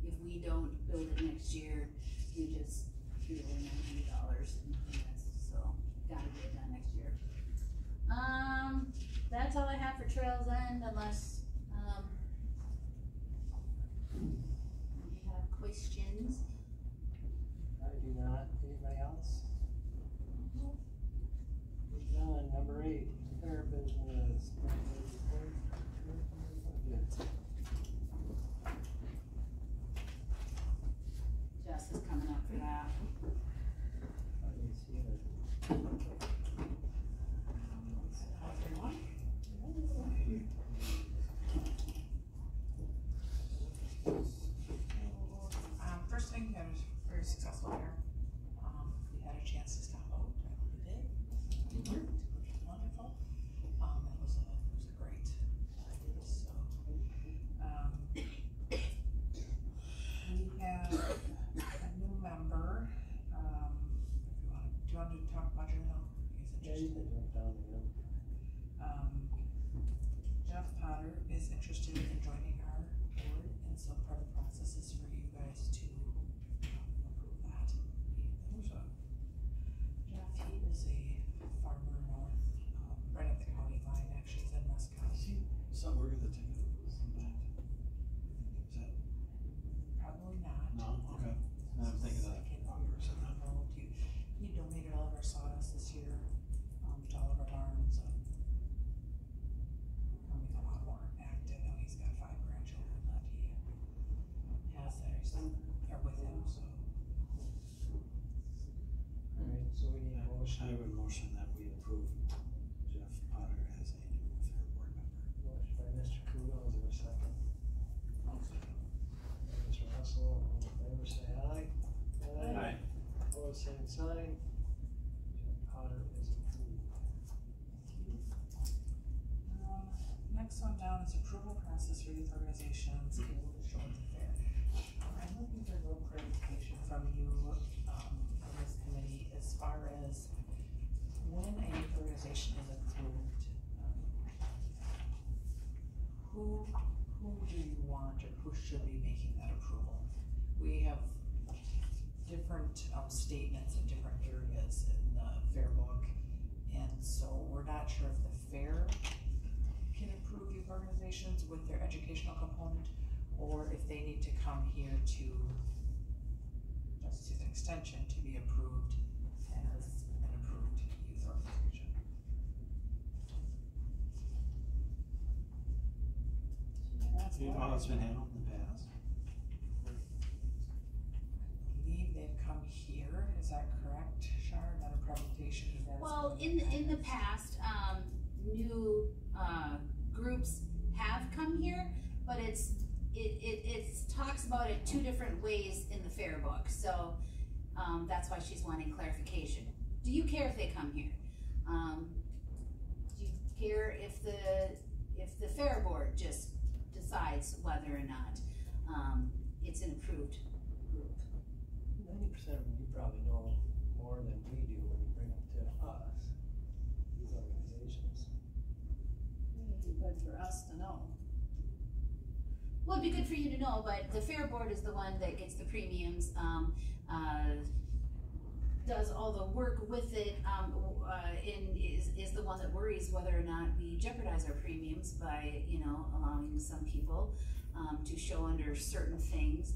if we don't build it next year, we just threw in $90, so gotta get it done next year. That's all I have for Trails End, unless, you have questions. I do not. Anybody else? We're done. Number 8, fair business. Jess is coming up for that. Let me see it. How's everyone? First thing, I was very successful there. We had a chance to stop out, I hope we did. It worked, which was wonderful. It was a great idea, so. We have a new member, if you want, do you want to talk budget now? Yeah, you can jump down the hill. Jeff Potter is interested in joining our board, and so part of the process is for you guys to approve that. Jeff, he is a farmer north, right up the county line, actually, he's in Rusk County. So we're gonna take it from that. Is that, Probably not. no, okay. I'm thinking of Second Congress and that. involved. He donated all of our sawdust this year, to all of our barns, and he's a lot more active, now he's got 5 grandchildren that he has there, are with him, so. Alright, so we need a motion. I would motion that we approve Jeff Potter as a new fair board member. Motion by Mr. Kudo, is there a second? By Mr. Russell, all in favor, say aye. Aye. Opposed, same sign. Jeff Potter is approved. Next one down is approval process for youth organizations able to show at the fair. I'm looking for a little clarification from you, from this committee, as far as when a youth organization is approved, who do you want, or who should be making that approval? We have different, statements in different areas in the fair book, and so recreations with their educational component, or if they need to come here to Justice Youth Extension to be approved as an approved youth organization. Do you know how it's been handled in the past? I believe they've come here, is that correct, Shar, that a presentation has Well, been in the past, new, groups have come here, but it talks about it two different ways in the fair book, so, that's why she's wanting clarification. Do you care if they come here? Do you care if the fair board just decides whether or not, it's an approved group? 90% of them you probably know more than we do when you bring them to us, these organizations. It'd be good for us to know. Well, it'd be good for you to know, but the fair board is the one that gets the premiums, does all the work with it, is the one that worries whether or not we jeopardize our premiums by, allowing some people, to show under certain things,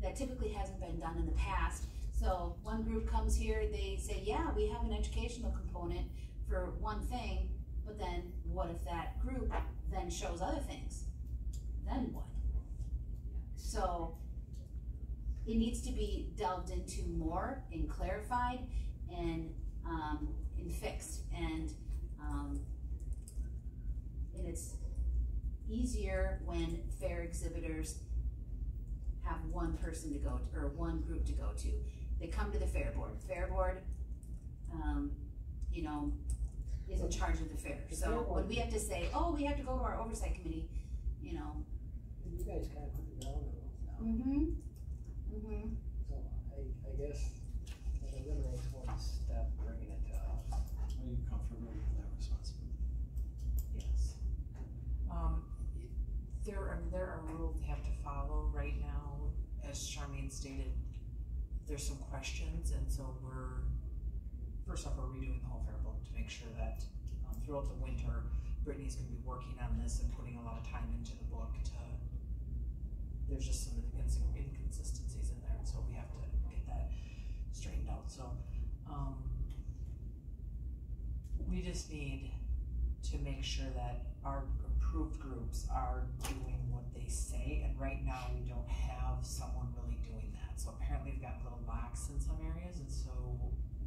that typically hasn't been done in the past. So one group comes here, they say, yeah, we have an educational component for one thing, but then what if that group then shows other things? Then what? So it needs to be delved into more and clarified and fixed, and it's easier when fair exhibitors have one person to go to, or one group to go to. They come to the fair board. Fair board, is in charge of the fair. So when we have to say, oh, we have to go to our oversight committee, You guys kind of put the ground rules down. So I guess that eliminates one step bringing it to us. Are you comfortable with that responsibility? Yes. There are rules they have to follow right now. As Charmaine stated, there's some questions, and so first off, we're redoing the whole fair book to make sure that throughout the winter, Brittany's gonna be working on this and putting a lot of time into the book there's just some inconsistencies in there, so we have to get that straightened out. So, we just need to make sure that our approved groups are doing what they say, and right now we don't have someone really doing that. So apparently we've got a little lax in some areas, and so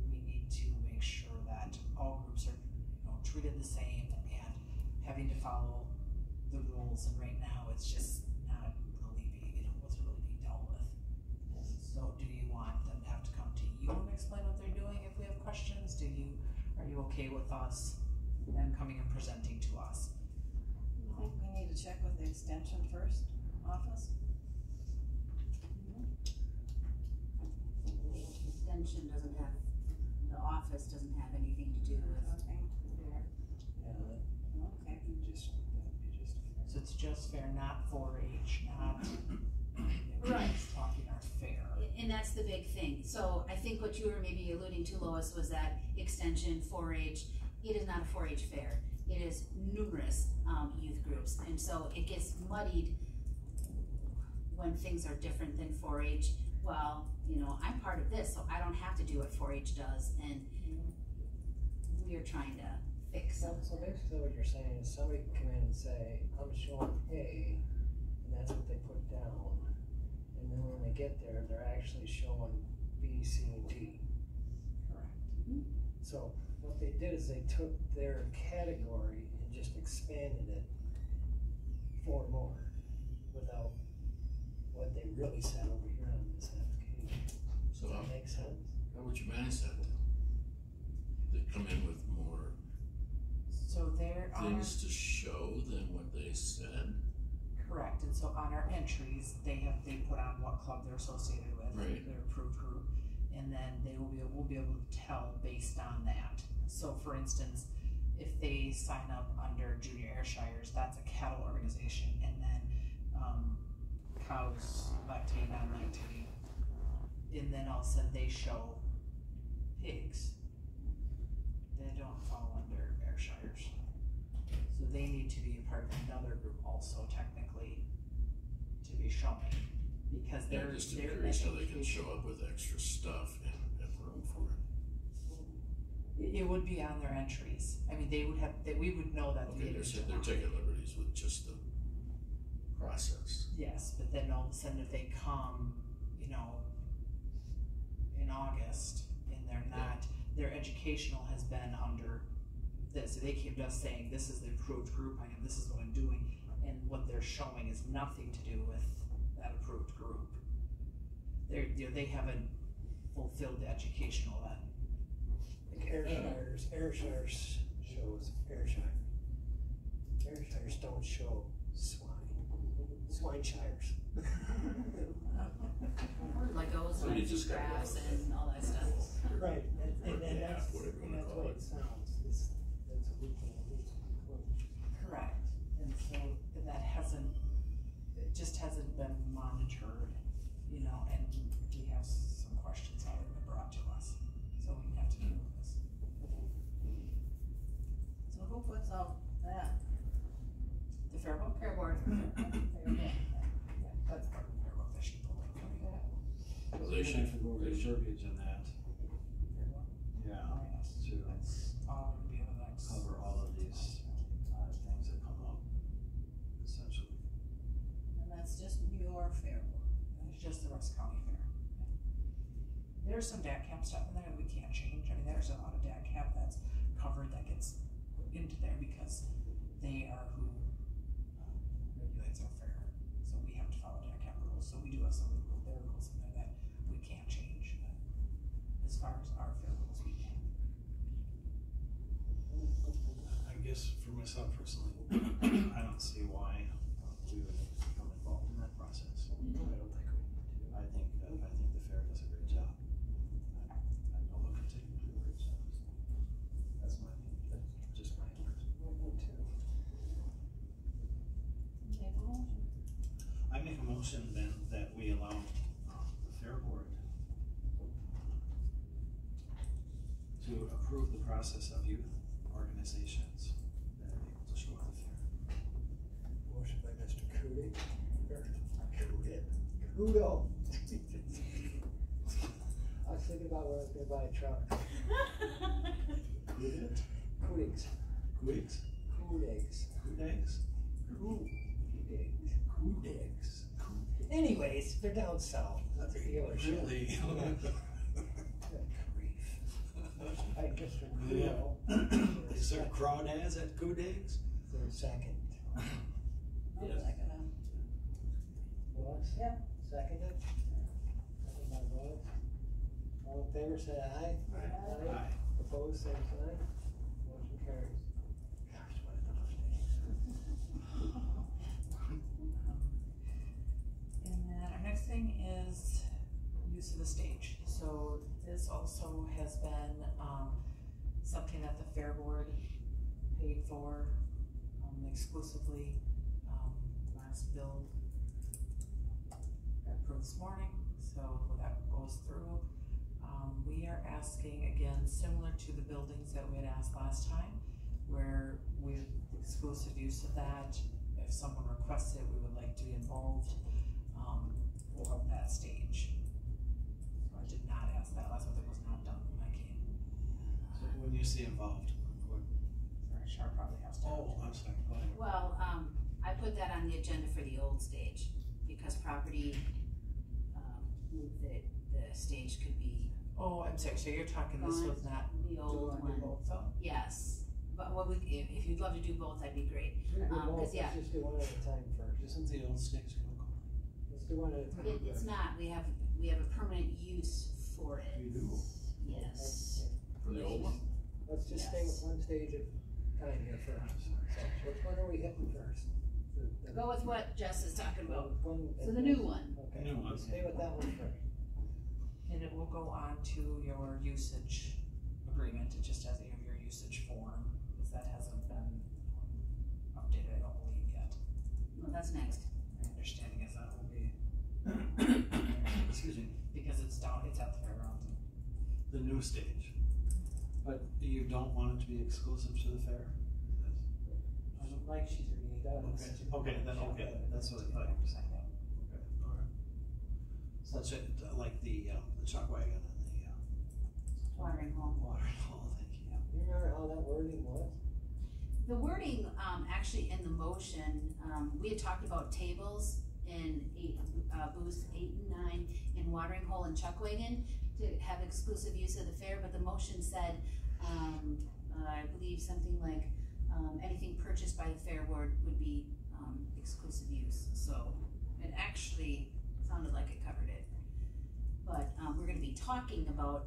we need to make sure that all groups are, treated the same and having to follow the rules, and right now it's just not really wasn't really being dealt with. And so do you want them to have to come to you and explain what they're doing if we have questions? Are you okay with us them coming and presenting to us? You think we need to check with the extension first, office? Extension doesn't have, the office doesn't have anything to do with. Okay. So it's just fair, not 4-H, not Right. talking our fair. And that's the big thing. So I think what you were maybe alluding to, Lois, was that extension 4-H, it is not a 4-H fair. It is numerous youth groups, and so it gets muddied when things are different than 4-H. Well, I'm part of this, so I don't have to do what 4-H does, and we are trying to fix So basically what you're saying is somebody can come in and say, I'm showing A, and that's what they put down. And then when they get there, they're actually showing B, C, and D. Correct. So what they did is they took their category and just expanded it 4 more without what they really said over here on this application. So Does that make sense? how would you manage that? They come in with more So there are. things to show than what they said? Correct, and so on our entries, they put on what club they're associated with, Right. their approved group, and then we'll be able to tell based on that. So for instance, if they sign up under Junior Ayrshires, that's a cattle organization, and then, cows lactate, non-lactate, and then all of a sudden they show pigs. They don't fall under Ayrshires. So they need to be a part of another group also technically to be showing, because Yeah, they're, just they're curious how they can education. show up with extra stuff and have room for it. It would be on their entries. I mean, they would have, we would know that. Okay, they're taking liberties with just the process. Yes, but then all of a sudden if they come, you know, in August and they're not, their educational has been under this. They came to us saying, this is the approved group I am, this is what I'm doing, and what they're showing is nothing to do with that approved group. They haven't fulfilled the educational then. Like Ayrshire shows Ayrshire. Ayrshires don't show swineshires. Legos So you and just gotta graphs go with and all that stuff. Right, and Yeah, that's, whatever you wanna that's call what it. it sounds, that's a weekly include. Correct. And so that hasn't, it just hasn't been monitored, you know, and we have some questions that have been brought to us. So we have to deal with this. So who puts out that? The Fair Board? Fair board. Yeah, that's part of the Fair Board, they should pull it from that. Well, they should, Have to go over the verbiage in that, Fair Board? yeah, Oh, yes. to That's all gonna be in the next. cover all of these, things that come up, essentially. And that's just your fair board. It's just the Rusk County Fair. There's some DAC camp stuff in there that we can't change. I mean, there's a lot of DAC camp that's covered that gets put into there because they are who regulates our fair. So we have to follow DAC camp rules. So we do have some of their rules in there that we can't change. But as far as our fair rules, we can. I guess for myself personally, I don't see why we would become involved in that process. I don't think we need to. I think the fair does a great job. I know they'll continue to do a great job. That's my opinion, that's just my interest. Me too. Make a motion. I make a motion then that we allow, the fair board to approve the process of youth organizations that are able to show at the fair. Motion by Mr. Kudo. Kudo. I was thinking about where I was gonna buy a truck. Kudet? Kudigs. Kudigs? Kudigs. Kudigs? Kudigs. Kudigs. Anyways, they're down south. That's a dealership. Really? Good grief. I just Yeah. real. Is there crawdads at Kudigs? They're second. I'll Yes. second them. Lois? Yep. Seconded? Seconded by Lois. All in favor, say aye. Aye. Opposed, same sign. Motion carries. Gosh, what a tough day. And then our next thing is use of the stage. So this also has been, something that the Fair Board paid for, exclusively. Last bill got approved this morning, so that goes through. We are asking, again, similar to the buildings that we had asked last time, where with exclusive use of that, if someone requests it, we would like to be involved, of that stage. So I did not ask that last month, it was not done when I came. So when you say involved, what? Sorry, Sharp probably has to. Oh, I'm sorry, go ahead. Well, I put that on the agenda for the old stage, because property, moved that the stage could be Oh, I'm sorry, so you're talking, this was not. the old one. So, Yes, but what we, if you'd love to do both, that'd be great. We can do both. Cause yeah, Let's just do one at a time first. Isn't the old stage gonna go? Let's do one at a time. it's not, we have a permanent use for it. You do? Yes. for the old one. Let's just stay with one stage at a time here first. So, which one are we hitting first? Go with what Jess is talking about. One- So the new one. Okay, New one. let's stay with that one first. and it will go on to your usage agreement, it just has your usage form, because that hasn't been updated, I don't believe yet. Well, that's next. My understanding is that will be, Excuse me, because it's down, it's at the fairgrounds. the new stage. But you don't want it to be exclusive to the fair? doesn't like she's reading. Okay, then, that's what I thought you were saying. Okay, alright. So that's it, like the chuck wagon and the, Watering hole. watering hole, thank you. You remember how that wording was? The wording, actually in the motion, we had talked about tables in booths 8 and 9 in watering hole and chuck wagon to have exclusive use of the fair, but the motion said, I believe something like, anything purchased by the fair board would be, exclusive use, so it actually sounded like it covered it. But, we're gonna be talking about,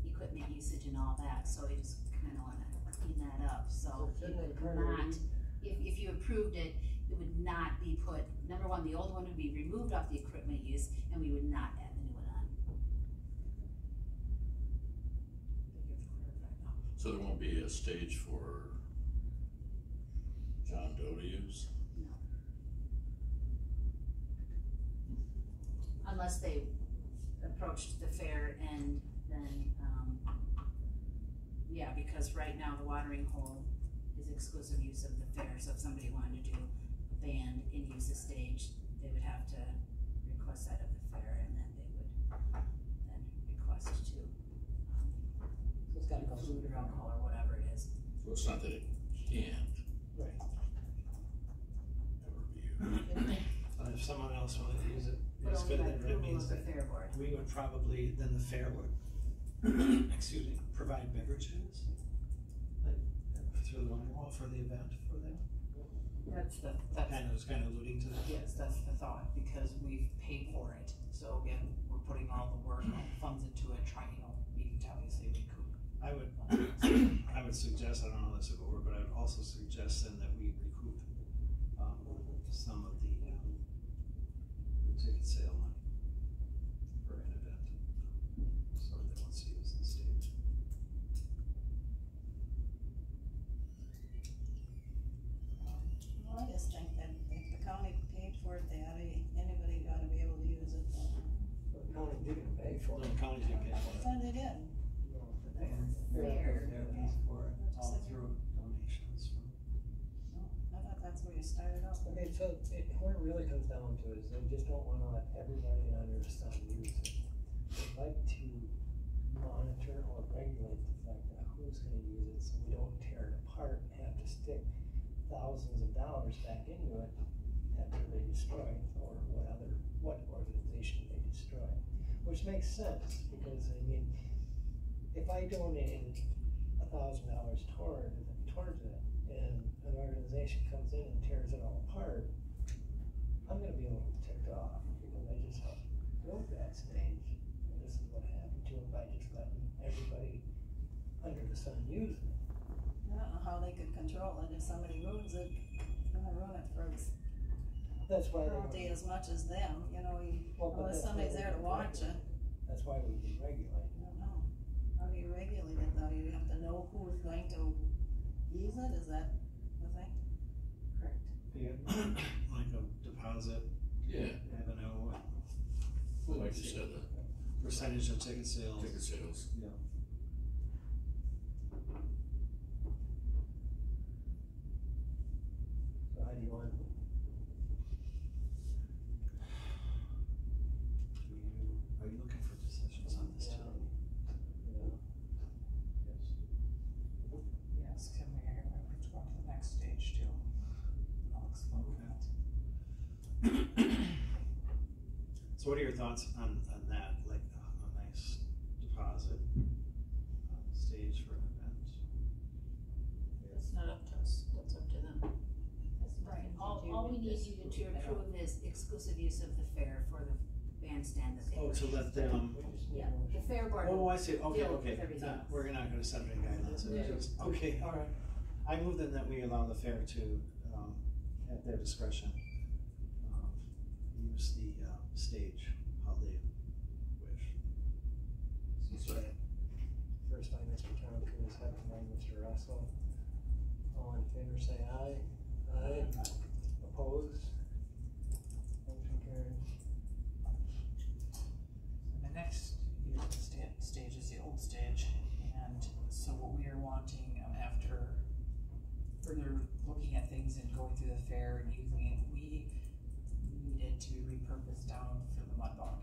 equipment usage and all that, so I just kinda wanna clean that up, so it would not, if you approved it, it would not be put, number one, the old one would be removed off the equipment use, and we would not add the new one on. So there won't be a stage for John Doe to use? No. Unless they approached the fair and then, yeah, because right now the watering hole is exclusive use of the fair, so if somebody wanted to do a band and use the stage, they would have to request that of the fair, and then they would then request to, So it's gotta go food through or alcohol or whatever it is. So it's not that it can't Right. ever be used. But if someone else wanted to use it, But it's only good, by then it approval means of the that fair board. we would probably, then the fair would, excuse me, provide beverages, like, through the wonder wall for the event for them. That's It's kind of alluding to that. yes, that's the thought, because we've paid for it, so again, we're putting all the work, all the funds into it, trying, we need to obviously recoup. I would suggest, I don't know if this would work, but I would also suggest then that we recoup, some of the ticket sale money for an event, so they won't see us on stage. Well, I just think that if the county paid for it, anybody ought to be able to use it. The county didn't pay for The it. county didn't pay for it. Then they did. Fair. They're paying for it all through donations from. I thought that's where you started out. Okay, so what it really comes down to is they just don't wanna let everybody under the sun use it. They'd like to monitor or regulate the fact that who's gonna use it, so we don't tear it apart and have to stick thousands of dollars back into it after they destroy it, or what organization they destroy. Which makes sense, because I mean, if I donated $1,000 towards it, and an organization comes in and tears it all apart, I'm gonna be a little ticked off, because I just helped build that stage, and this is what happened to it by just letting everybody under the sun use it. I don't know how they could control it. If somebody ruins it, they're gonna ruin it for us. That's why Penalty as much as them, Well, but unless that's somebody's why there to we watch it. That's why we deregulate. I don't know. How do you regulate it though? You have to know who's going to use it, is that the thing? Correct. Yeah, like a deposit, Yeah, revenue, well, like you said, the percentage of ticket sales. ticket sales. Yeah. So how do you want? Are you looking for decisions on this too? Yeah. Yes, can we go to the next stage too? I'll explain that. So what are your thoughts on that, like a nice deposit, stage for an event? It's not up to us, that's up to them. Right, all we need you to approve is exclusive use of the fair for the bandstand that they. Oh, to let them, Yeah, the fair board. oh, I see, okay, deal with okay, everything else. we're not gonna set any guidelines, Yeah. okay, all right. I move then that we allow the fair to, at their discretion, use the, stage how they wish. Second. First by Mr. Tompkins, second by Mr. Russell. All in favor say aye. Aye. Opposed? Motion carries. The next stage is the old stage, and so what we are wanting after further looking at things and going through the fair and using it, we needed to repurpose down for the mud bog.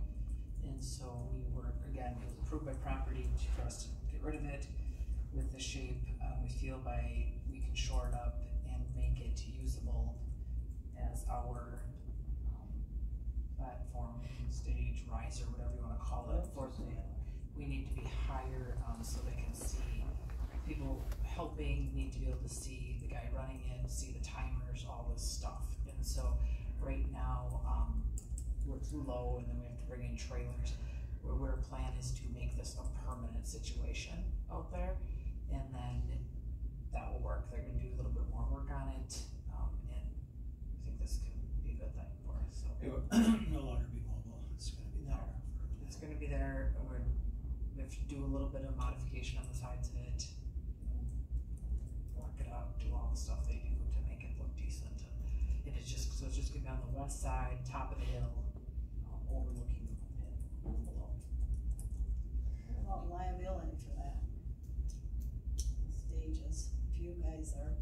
And so we were, again, it was approved by property for us to get rid of it with the shape. We feel we can shore it up and make it usable as our platform, stage, riser, whatever you wanna call it, for the, we need to be higher, so they can see, people helping need to be able to see the guy running in, see the timers, all this stuff. And so, right now, we're too low, and then we have to bring in trailers, where our plan is to make this a permanent situation out there, and then that will work. They're gonna do a little bit more work on it, and I think this can be a good thing for us, so. It will no longer be mobile, it's gonna be there. It's gonna be there, we have to do a little bit of modification on the sides of it, block it up, do all the stuff they do to make it look decent. And it's just, so it's just gonna be on the west side, top of the hill, overlooking the pit below. What about liability for that? Stages, if you guys are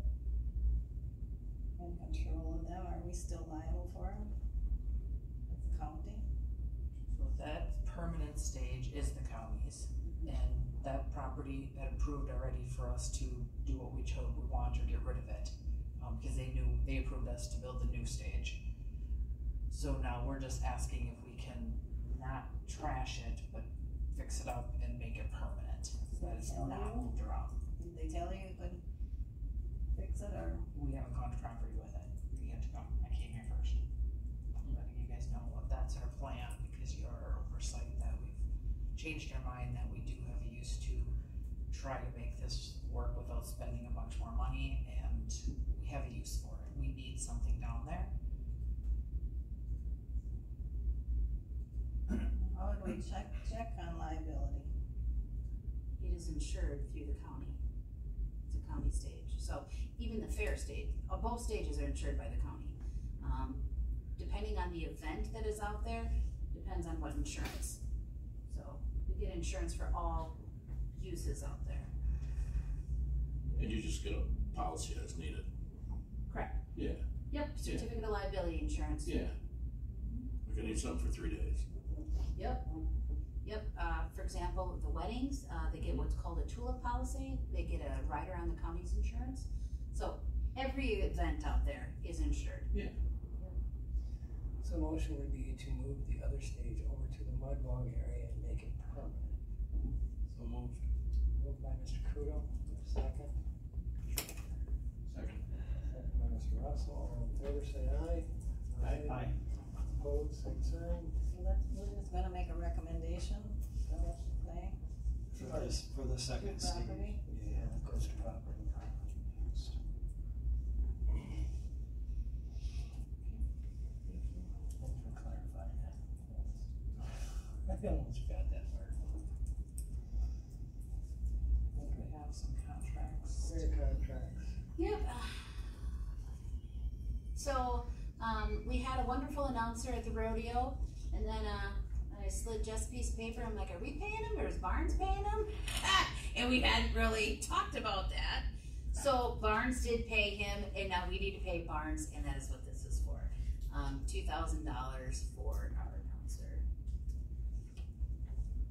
in control of them, are we still liable for them? As a county? So that permanent stage is the county's, and that property had approved already for us to do what we chose, we want, or get rid of it. Because they approved us to build the new stage. So now we're just asking if we can not trash it, but fix it up and make it permanent, so that it's not moved around. Did they tell you you could fix it, or? We haven't gone to property with it, we have to come, I came here first. I'm letting you guys know what that's our plan, because your oversight that we've changed our mind that we do have a use to try to make this work without spending a bunch more money, and we have a use for it. We need something down there. How would we check on liability? It is insured through the county. It's a county stage. So even the fair stage, both stages are insured by the county. Depending on the event that is out there, depends on what insurance. So we get insurance for all uses out there. And you just get a policy as needed. Correct. Yeah. Yep, certificate of liability insurance. Yeah. We're gonna need something for 3 days. Yep. For example, the weddings, they get what's called a tulip policy. They get a rider on the county's insurance. So every event out there is insured. Yeah. So motion would be to move the other stage over to the mud bog area and make it permanent. So moved. Moved by Mr. Kudo, second. Second. Second by Mr. Russell, all in favor say aye. Aye. Opposed, same sign. So we're just gonna make a recommendation, is that what you're saying? For the second To stage. property? Yeah, it goes to property. Thanks for clarifying that. I almost got that part. We have some contracts. Fair contracts. Yep. So, we had a wonderful announcer at the rodeo, and then, I slid Jess a piece of paper. I'm like, are we paying him, or is Barnes paying him? And we hadn't really talked about that. So Barnes did pay him, and now we need to pay Barnes, and that is what this is for. $2,000 for our announcer.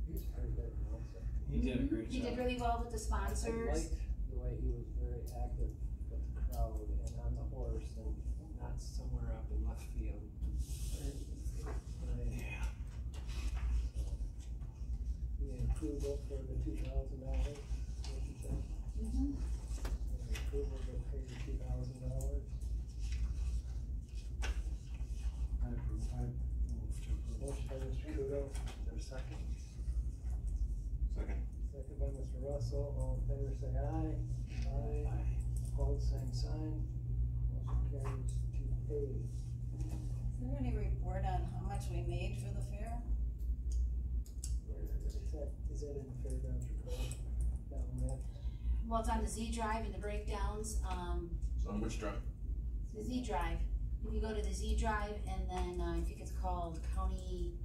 He's pretty good announcer. He did a great He job. did really well with the I sponsors. liked the way he was very active with the crowd and on the horse and not somewhere up in left field. Yeah. We need approval for the $2,000, what you said? Mhm. Approval to pay the $2,000. I approve. I move to approve. Motion by Mr. Kudo, is there a second? Second. Second by Mr. Russell, all in favor say aye. Aye. Opposed, same sign. Motion carries to pay. Is there any report on how much we made for the fair? Is that in the fairgrounds report down there? Well, it's on the Z drive and the breakdowns. So on which drive? The Z drive. If you go to the Z drive, and then I think it's called county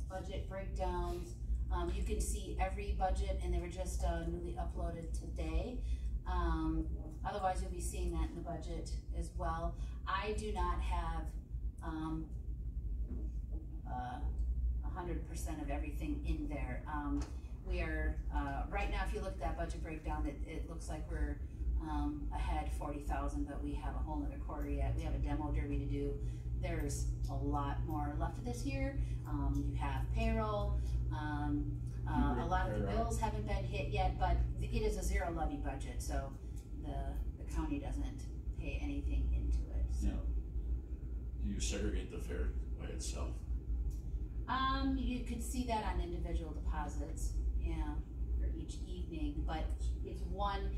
budget breakdowns. You can see every budget, and they were just newly uploaded today. otherwise you'll be seeing that in the budget as well. I do not have, 100% of everything in there. We are, right now, if you look at that budget breakdown, it looks like we're, ahead 40,000, but we have a whole nother quarter yet. We have a demo derby to do. There's a lot more left this year. You have payroll, a lot of the bills haven't been hit yet, but it is a zero levy budget, so the county doesn't pay anything into it, so. Yeah. Do you segregate the fair by itself? You could see that on individual deposits, yeah, for each evening, but it's one,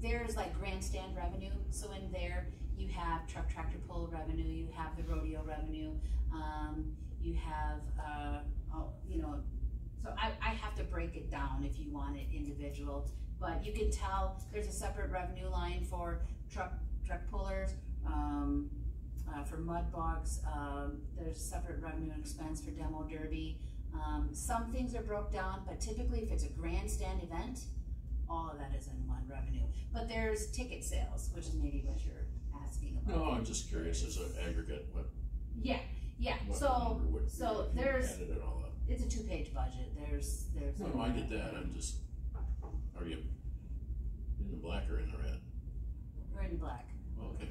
there's like grandstand revenue, so in there, you have truck tractor pull revenue, you have the rodeo revenue, you have, you know, so I have to break it down if you want it individual, but you can tell there's a separate revenue line for truck pullers, for mud bogs, there's separate revenue and expense for demo derby. Some things are broke down, but typically if it's a grandstand event, all of that is in one revenue. But there's ticket sales, which is maybe what you're asking about. No, I'm just curious as an aggregate, what? Yeah, what so, number would be so if you there's, added it all up? it's a 2-page budget, there's. No, I get that, I'm just, are you in the black or in the red? We're in black. Okay.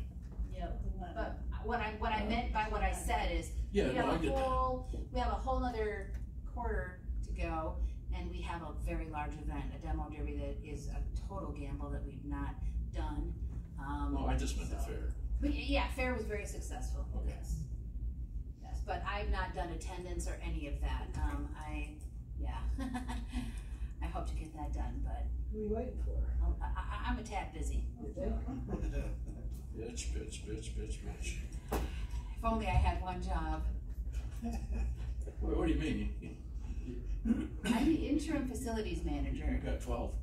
Yep, but what I meant by what I said is, Yeah, we have no, I get that. we have a whole nother quarter to go, and we have a very large event, a demo derby that is a total gamble that we've not done. No, I just meant the fair. But yeah, fair was very successful, Okay. yes. Yes, but I've not done attendance or any of that, I hope to get that done, but Who are you waiting for? I'm a tad busy. You think? Bitch. If only I had one job. What do you mean? I'm the interim facilities manager. You've got 12,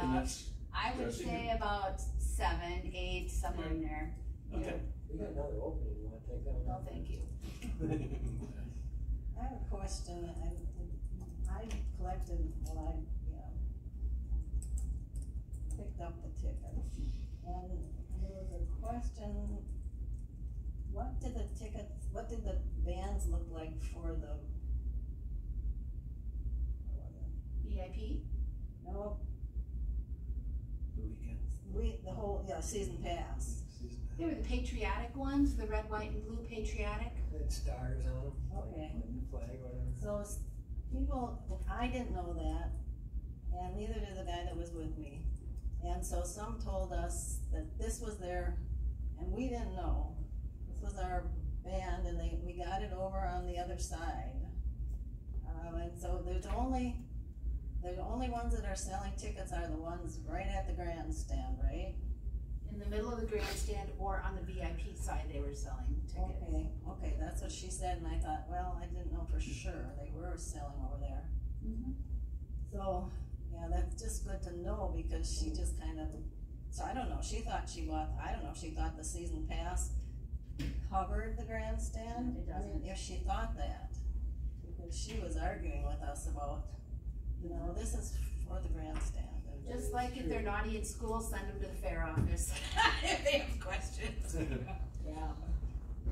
and that's. I would that's say even- about 7, 8, somewhere in there. Okay. We got another opening, you wanna take that one? No, thank you. I have a question, I collected, picked up the tickets, and there was a question, what did the bands look like for the, what was it? VIP? No, The weekend. the whole, season pass. They were the patriotic ones, the red, white, and blue patriotic. Had stars on them, Okay. like the flag or whatever. So people, I didn't know that, and neither did the guy that was with me. And so some told us that this was their, and we didn't know. This was our band, and we got it over on the other side. And so the only ones that are selling tickets are the ones right at the grandstand, right? In the middle of the grandstand or on the VIP side, they were selling tickets. Okay, that's what she said, and I thought, well, I didn't know for sure they were selling over there. Mm-hmm. So, yeah, that's just good to know, because she just kind of, so I don't know, I don't know if she thought the season pass covered the grandstand. It doesn't. I mean, if she thought that, because she was arguing with us about, this is for the grandstand. Just like if they're naughty in school, send them to the fair office if they have questions. Yeah.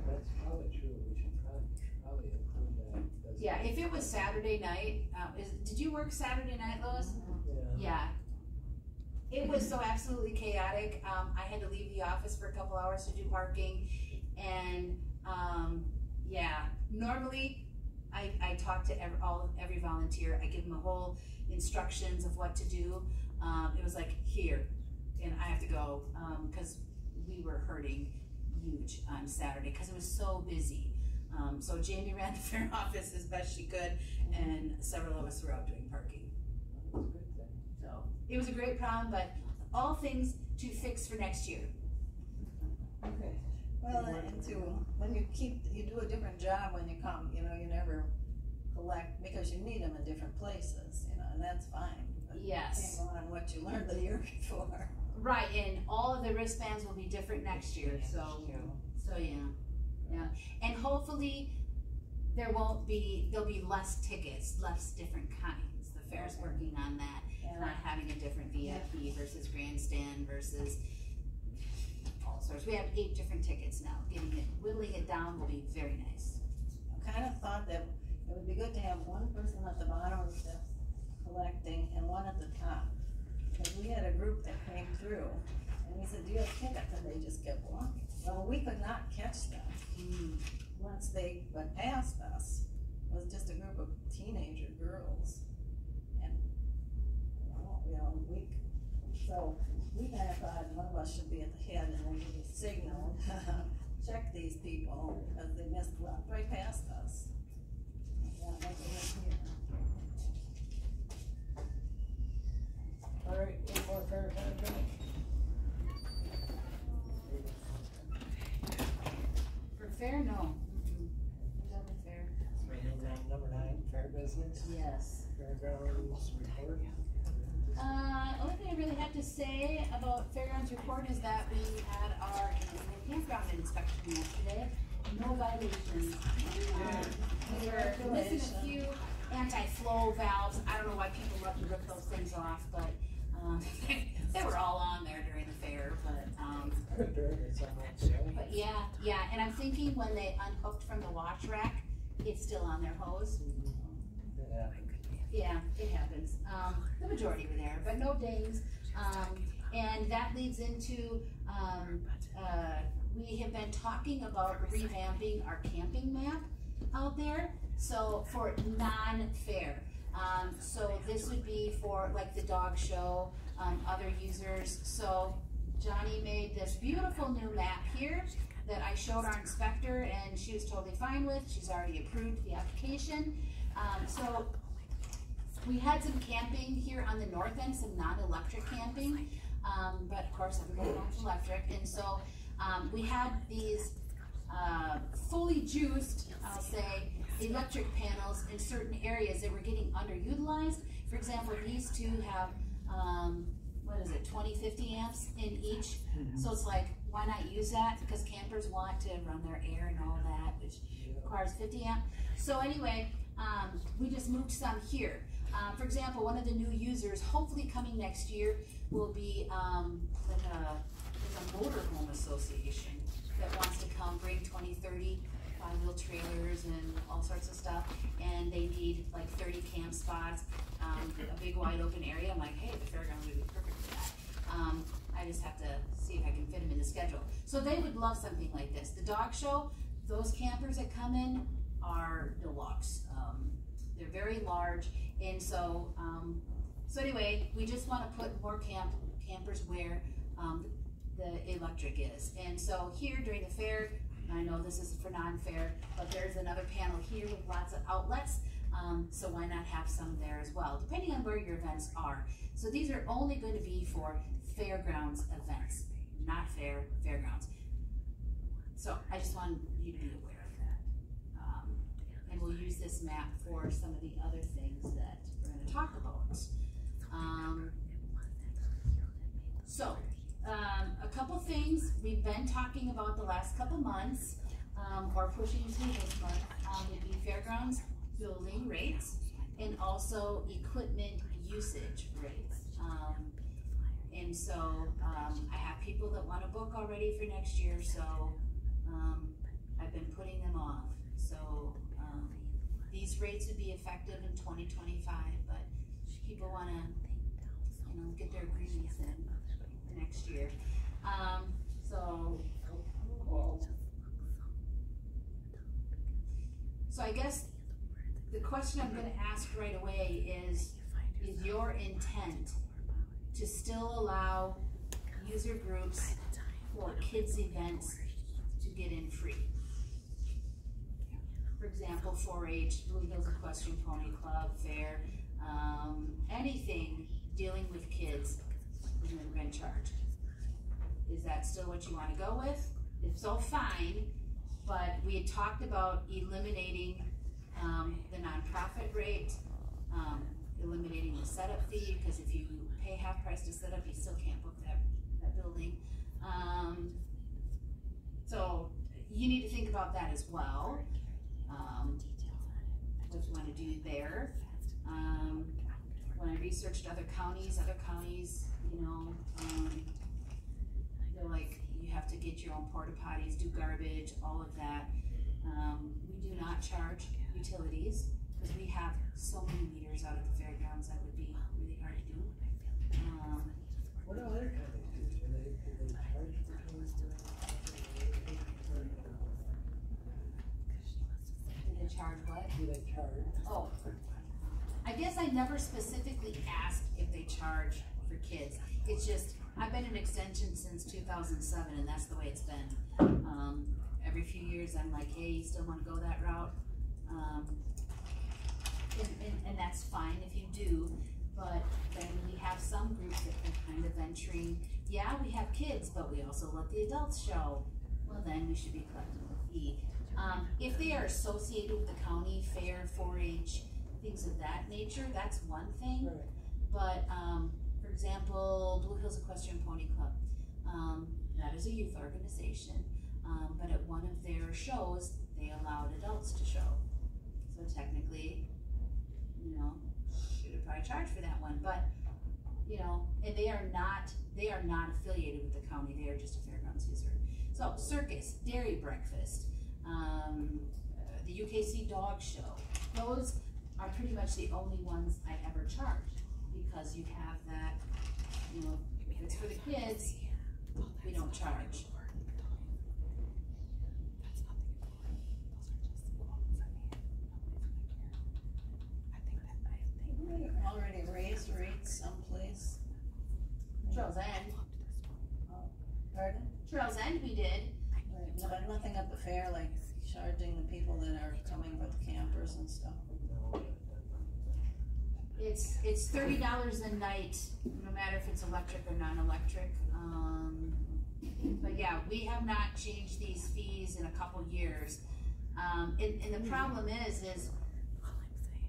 That's probably true, we should probably include that. Yeah, if it was Saturday night, did you work Saturday night, Lois? Yeah. Yeah. It was so absolutely chaotic. I had to leave the office for a couple hours to do parking, and normally I talk to every volunteer. I give them a whole instructions of what to do. It was like, here, and I have to go, because we were hurting huge on Saturday because it was so busy. So Jamie ran the fair office as best she could, and several of us were out doing parking. That's a good thing. So it was a great problem, but all things to fix for next year. Okay. Well, and when you do a different job when you come, you never collect, because you need them in different places, and that's fine. But Yes. you can't go on what you learned the year before. Right, and all of the wristbands will be different next year, so yeah. And hopefully there'll be less tickets, less different kinds. The fair's working on that. not having a different VIP versus grandstand versus all sorts. We have 8 different tickets now. Whittling it down will be very nice. I kind of thought that it would be good to have one person at the bottom of the steps collecting and one at the top. Because we had a group that came through and we said, do you have tickets? And they just kept walking. Well, we could not catch them. Once they went past us, it was just a group of teenager girls. And, so we kind of thought one of us should be at the head and then give a signal, check these people, because they walked right past us. Yeah, like they went here. All right, any more fair contract? For fair, no. We're done with fair. Number 9, fair business. Yes. Fairgrounds report. Only thing I really had to say about Fairgrounds report is that we had our campground inspection yesterday. No violations. We were missing a few anti-flow valves. I don't know why people love to rip those things off, but they were all on there during the fair. But yeah, and I'm thinking when they unhooked from the wash rack, it's still on their hose. Yeah, it happens. The majority were there, but no dings. And that leads into, we have been talking about revamping our camping map out there. So for non-fair. So this would be for like the dog show, other users. So Johnny made this beautiful new map here that I showed our inspector and she was totally fine with. She's already approved the application. So we had some camping here on the north end, some non-electric camping, but of course everybody wants electric. And so we had these fully juiced, I'll say, electric panels in certain areas that were getting underutilized. For example, these two have, 20-50 amps in each. So it's like, why not use that? Because campers want to run their air and all that, which requires 50 amp. So anyway, we just moved some here. For example, one of the new users, hopefully coming next year, will be like a motorhome association that wants to come bring 20, 30 5-wheel trailers and all sorts of stuff, and they need like 30 camp spots, a big wide open area. I'm like, hey, the fairground would be perfect for that. I just have to see if I can fit them in the schedule. So they would love something like this. The dog show, those campers that come in are deluxe. They're very large, and so anyway, we just want to put more campers where the electric is. And so here during the fair, I know this is for non-fair, but there's another panel here with lots of outlets, so why not have some there as well, depending on where your events are. So these are only going to be for fairgrounds events, not fairgrounds. So I just want you to be aware of that. And we'll use this map for some of the other things that we're going to talk about. A couple things we've been talking about the last couple months, or pushing to this month, would be fairgrounds building rates and also equipment usage rates. And so I have people that want to book already for next year, so I've been putting them off. So these rates would be effective in 2025, but people want to, get their agreements in for next year. So I guess the question I'm going to ask right away is your intent to still allow user groups for kids events to get in free? For example, 4-H, Blue Hills Equestrian Pony Club, fair, anything dealing with kids is an event charge. Is that still what you want to go with? If so, fine, but we had talked about eliminating the nonprofit rate, eliminating the setup fee, because if you pay half price to set up, you still can't book that building. So you need to think about that as well, what you want to do there. when I researched other counties, you know, they're like, you have to get your own porta potties, do garbage, all of that. We do not charge utilities, because we have so many meters out at the fairgrounds, that would be really hard to do. What other counties do? Do they charge for cleans doing? Do they charge what? Do they charge? Oh, I guess I never specifically asked if they charge for kids. It's just, I've been in extension since 2007, and that's the way it's been. Every few years, I'm like, hey, you still want to go that route? And that's fine if you do, but then we have some groups that are kind of venturing, yeah, we have kids, but we also let the adults show. Well, then we should be collecting the fee. If they are associated with the county fair, 4-H, things of that nature, that's one thing. Right. But, for example, Blue Hills Equestrian Pony Club, that is a youth organization, but at one of their shows, they allowed adults to show. So technically, you know, should have probably charged for that one, but, you know, and they are not affiliated with the county, they are just a fairgrounds user. So, circus, dairy breakfast, the UKC dog show, those are pretty much the only ones I ever charged, because you have that, you know, if it's for the kids, we don't charge. We already raised rates someplace. Trails End. Pardon? Trails End we did. Right, no, but nothing at the fair, like charging the people that are coming with campers and stuff. It's $30 a night, no matter if it's electric or non-electric. But yeah, we have not changed these fees in a couple years. And the problem is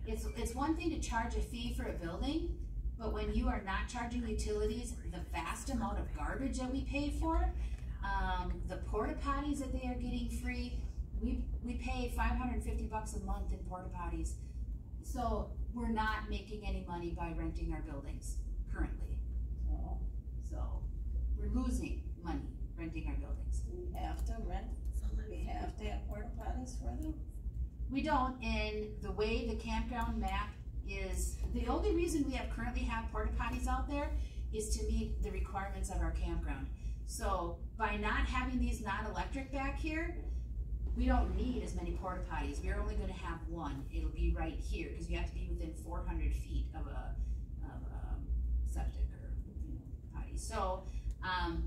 it's one thing to charge a fee for a building, but when you are not charging utilities, the vast amount of garbage that we pay for, the porta potties that they are getting free, we pay $550 a month in porta potties. So we're not making any money by renting our buildings currently. Oh. So we're losing money renting our buildings. We have to rent, we have to have porta potties for them? We don't, and the way the campground map is, the only reason we currently have porta potties out there is to meet the requirements of our campground. So by not having these non-electric back here, we don't need as many porta potties. We're only going to have one. It'll be right here, because you have to be within 400 feet of a septic or potty. So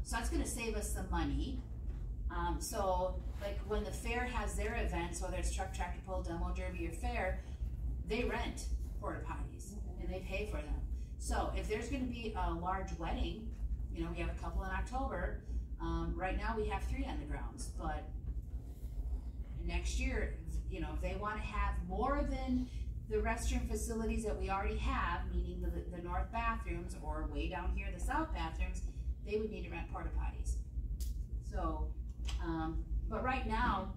that's going to save us some money. So like when the fair has their events, whether it's truck, tractor pull, demo derby, or fair, they rent porta potties and they pay for them. So if there's going to be a large wedding, you know, we have a couple in October. Right now we have 3 on the grounds, but next year, you know, if they want to have more than the restroom facilities that we already have, meaning the north bathrooms, or way down here the south bathrooms, they would need to rent porta potties. So, but right now,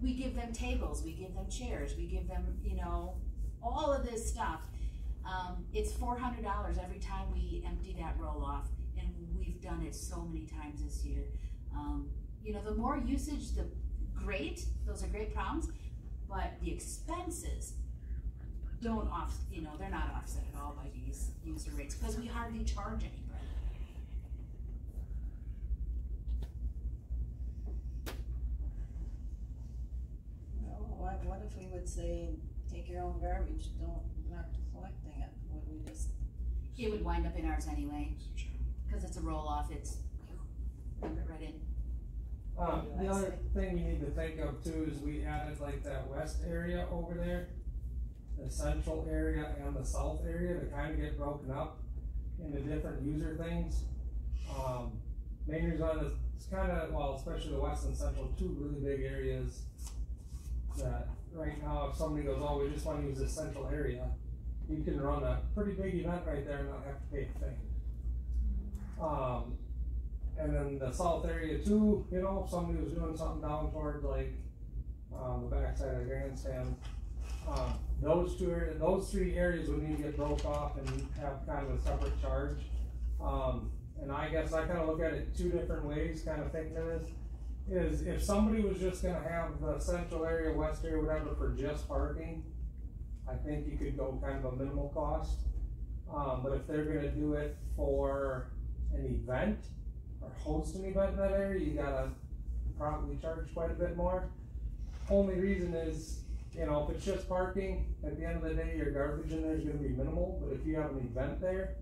we give them tables, we give them chairs, we give them, you know, all of this stuff. It's $400 every time we empty that roll off, and we've done it so many times this year. You know, the more usage, the great, those are great problems, but the expenses don't you know, they're not offset at all by these user rates, because we hardly charge anybody. What if we would say, take your own garbage, not collecting it, would we just? It would wind up in ours anyway, because it's a roll-off, it's right in. The other thing you need to think of too is we added like that west area over there, the central area and the south area to kind of get broken up into different user things. Main reason is it's kind of, well, especially the west and central, 2 really big areas that right now if somebody goes, oh, we just want to use this central area, you can run a pretty big event right there and not have to pay a thing. And then the south area too, you know, if somebody was doing something down toward like the backside of the grandstand, those those three areas would need to get broke off and have kind of a separate charge. And I guess I kind of look at it two different ways, kind of thinking of this, is if somebody was just gonna have the central area, west area, whatever, for just parking, I think you could go kind of a minimal cost. But if they're gonna do it for an event, or host an event in that area, you gotta probably charge quite a bit more. Only reason is, you know, if it's just parking, at the end of the day, your garbage in there is gonna be minimal, but if you have an event there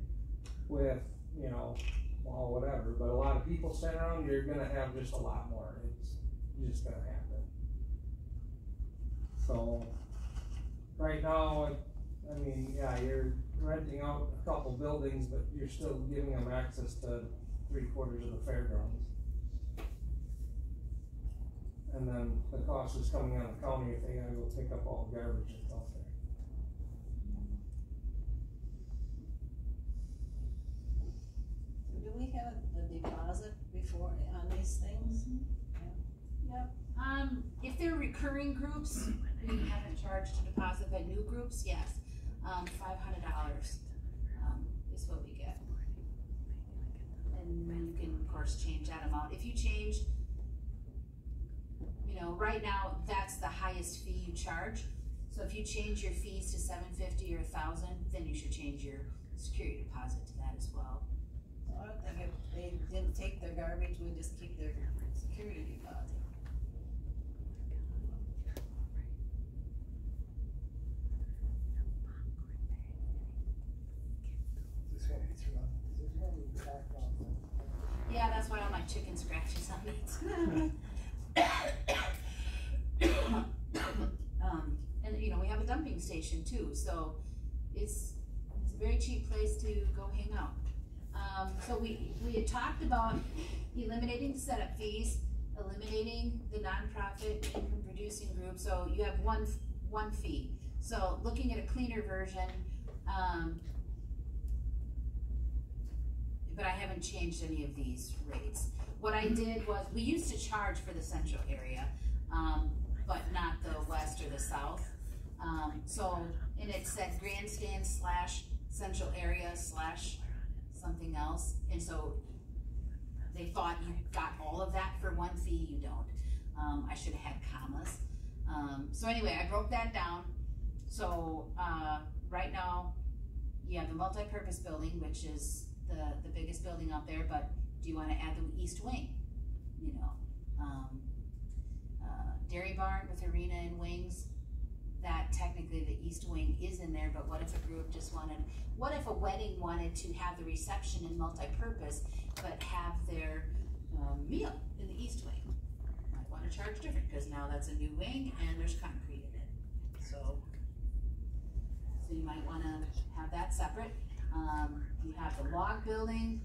with, you know, well, whatever, but a lot of people standing around, you're gonna have just a lot more. It's just gonna happen. So, right now, I mean, yeah, you're renting out a couple buildings, but you're still giving them access to 3/4 of the fairgrounds. And then the cost is coming on the county if they gotta go pick up all the garbage that's out there. Do we have a deposit before on these things? Yep. If they're recurring groups, we haven't charged a deposit, but new groups, yes. $500 is what we get. And you can, of course, change that amount. If you change, you know, right now, that's the highest fee you charge. So if you change your fees to $750 or $1,000, then you should change your security deposit to that as well. So I think if they didn't take their garbage, we'd just keep their security deposit. Yeah, that's why all my chicken scratches on it. And you know, we have a dumping station too, so it's a very cheap place to go hang out. So we had talked about eliminating the setup fees, eliminating the nonprofit income producing group, so you have one fee. So looking at a cleaner version, but I haven't changed any of these rates. What I did was, we used to charge for the central area, but not the west or the south. And it said grandstand / central area / something else. And so they thought you got all of that for one fee, you don't. I should have had commas. So anyway, I broke that down. So right now, you have the multi-purpose building, which is the biggest building out there, but do you want to add the east wing? You know, dairy barn with arena and wings, that technically the east wing is in there, but what if a group just wanted, what if a wedding wanted to have the reception in multi-purpose, but have their meal in the east wing? Might want to charge different, because now that's a new wing and there's concrete in it. So you might want to have that separate. You have the log building,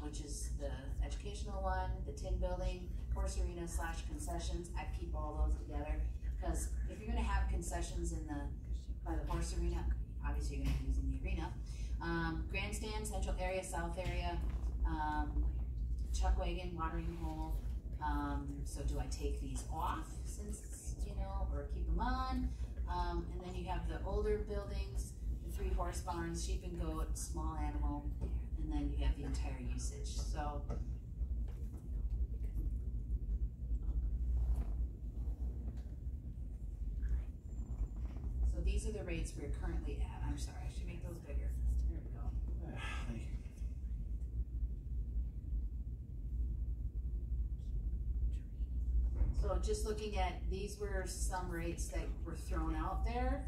which is the educational one, the tin building, horse arena / concessions. I keep all those together, because if you're going to have concessions by the horse arena, obviously you're going to be using the arena. Grandstand, central area, south area, chuck wagon, watering hole. So do I take these off since, you know, or keep them on? And then you have the older buildings, 3 horse barns, sheep and goat, small animal, and then you have the entire usage. So these are the rates we're currently at. I'm sorry, I should make those bigger. There we go. Thank you. So just looking at, these were some rates that were thrown out there.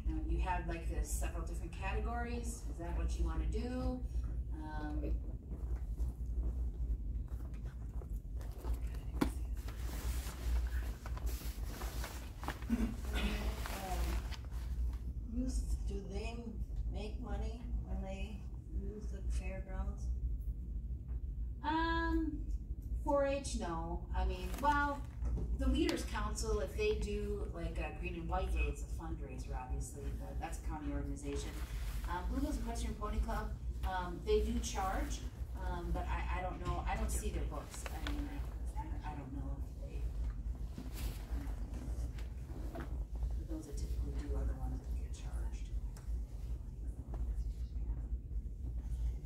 Now you have like the several different categories. Is that what you want to do? Do they make money when they use the fairgrounds? 4-H, no. I mean, well, the Leaders Council, if they do like a Green and White Day, it's a fundraiser, obviously, but that's a county organization. Blue Hills Equestrian Pony Club, they do charge, but I don't know, I don't see their books. I mean, I don't know if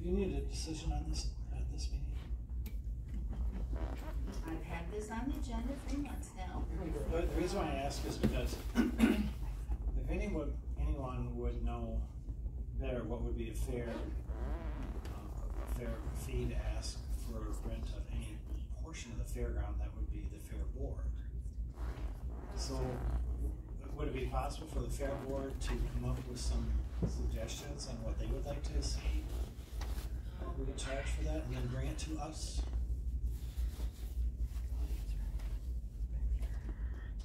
you need a decision on this, at this meeting? I've had this on the agenda for months now. The reason why I ask is because if anyone would know better what would be a fair fee to ask for rent of any portion of the fairground, that would be the fair board. So, would it be possible for the fair board to come up with some suggestions on what they would like to see? What we would charge for that, and then bring it to us?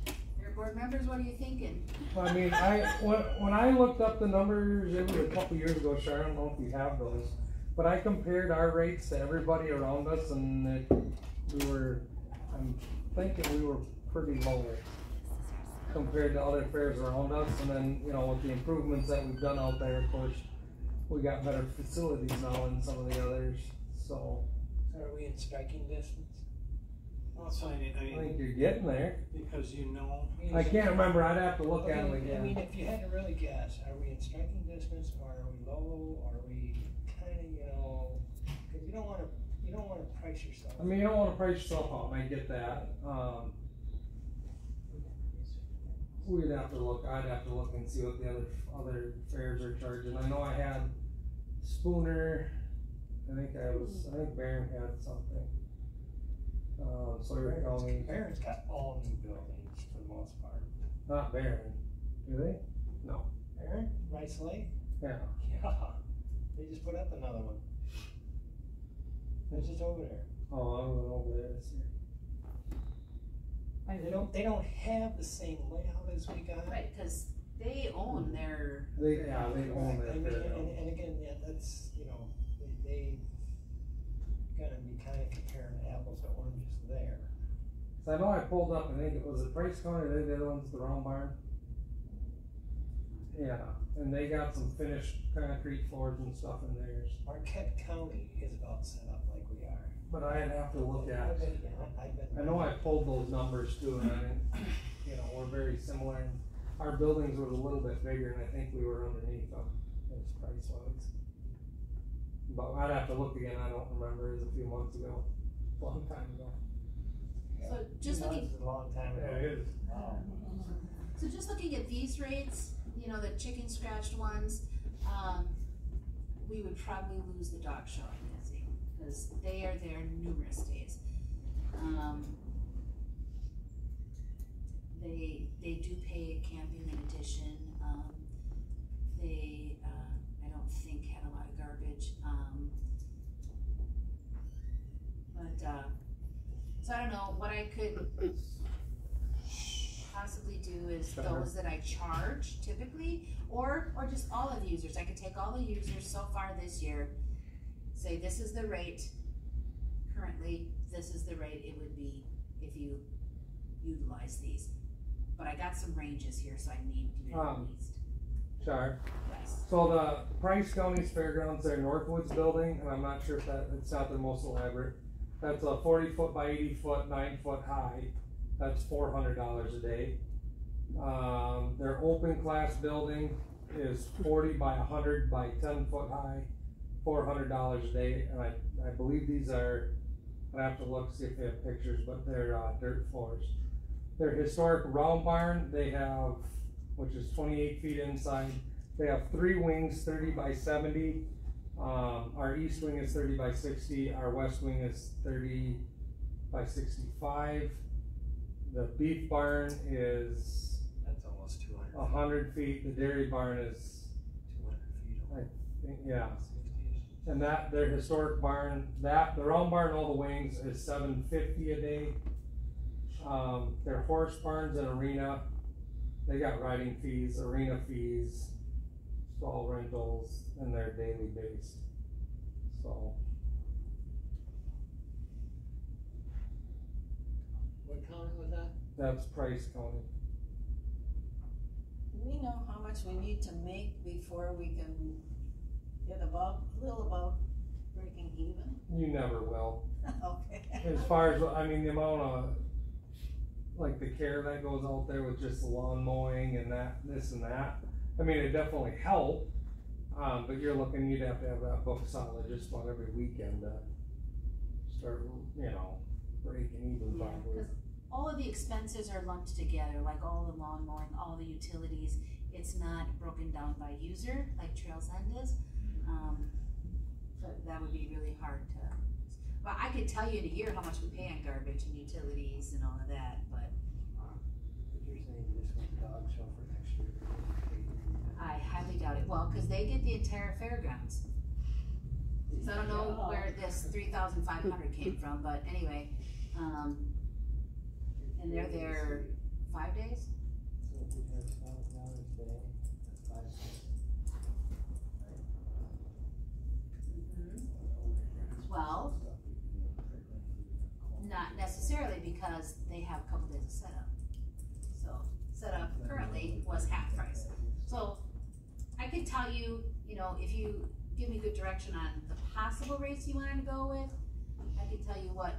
Fair board members, what are you thinking? I mean, when I looked up the numbers, it was a couple years ago, Sharon, I don't know if you have those, but I compared our rates to everybody around us, and I'm thinking we were pretty low compared to other fairs around us, and then, you know, with the improvements that we've done out there, of course, we got better facilities now than some of the others, so. Are we in striking distance? Well, so I think you're getting there. Because you know. I can't remember, I'd have to look at them again. I mean, if you had to really guess, are we in striking distance, or are we low, or are we kinda, you know, cause you don't wanna price yourself. I mean, you don't wanna price yourself out, and I get that, I'd have to look and see what the other fairs are charging. I know I had Spooner, I think Barron had something. Sawyer County. Barron's got all new buildings for the most part. Not Barron, do they? No. Barron, Rice Lake? Yeah. Yeah, they just put up another one. It's just over there. Oh, I went over there this year. They don't have the same layout as we got. Right, cause they own their. They own their. I mean, and again, yeah, that's, you know, they gonna be kinda comparing apples to oranges there. So I know I pulled up, I think it was at Price County, they did ones the Round Barn. Yeah, and they got some finished concrete floors and stuff in theirs. Marquette County is about set up like we are. But I'd have to look at. I know I pulled those numbers too, and you know, we're very similar. And our buildings were a little bit bigger, and I think we were underneath them as price wise. But I'd have to look again. I don't remember. It was a few months ago, a long time ago. So just looking. It's a long time ago. Yeah, it is. Wow. So just looking at these rates, you know, the chicken scratched ones, we would probably lose the dog show, I'm guessing, because they are there numerous days. They do pay camping in addition. They, I don't think had a lot of garbage. So I don't know, what I could possibly do is those that I charge typically, or just all of the users. I could take all the users so far this year, say this is the rate currently, this is the rate it would be if you utilize these. But I got some ranges here, so I need to at least. Sure. Yes. So the Price County's Fairgrounds, their Northwoods building, and I'm not sure if it's not their most elaborate. That's a 40 foot by 80 foot, 9 foot high. That's $400 a day. Their open class building is 40 by 100 by 10 foot high, $400 a day. And I believe these are, I have to look, see if they have pictures, but they're dirt floors. Their historic round barn, they have, which is 28 feet inside. They have 3 wings, 30 by 70. Our east wing is 30 by 60. Our west wing is 30 by 65. The beef barn is, that's almost 200. 100 feet. The dairy barn is 200 feet. I think, yeah. And that their historic barn, the round barn, all the wings is $750 a day. Their horse barns and arena, they got riding fees, arena fees, stall rentals, and they're daily based. So. What county was that? That's Price County. Do we know how much we need to make before we can get a little above breaking even? You never will. Okay. As far as, I mean, the amount of, like the care that goes out there with just the lawn mowing and this and that. I mean, it definitely helped. But you'd have to have that book solid just about every weekend to start, breaking even Yeah, probably. cause all of the expenses are lumped together, like all the lawn mowing, all the utilities. It's not broken down by user like Trails End is. But that would be really hard to, well, I could tell you in a year how much we pay on garbage and utilities and all of that, but But you're saying you just want the dog show for next year? I highly doubt it. Well, cause they get the entire fairgrounds. So I don't know where this 3,500 came from, but anyway, and they're there 5 days? So if you have $1,000 a day, that's 5 cents. Well, not necessarily because they have a couple days of setup. So setup currently was half price. So I could tell you, if you give me good direction on the possible rates you wanted to go with, I could tell you what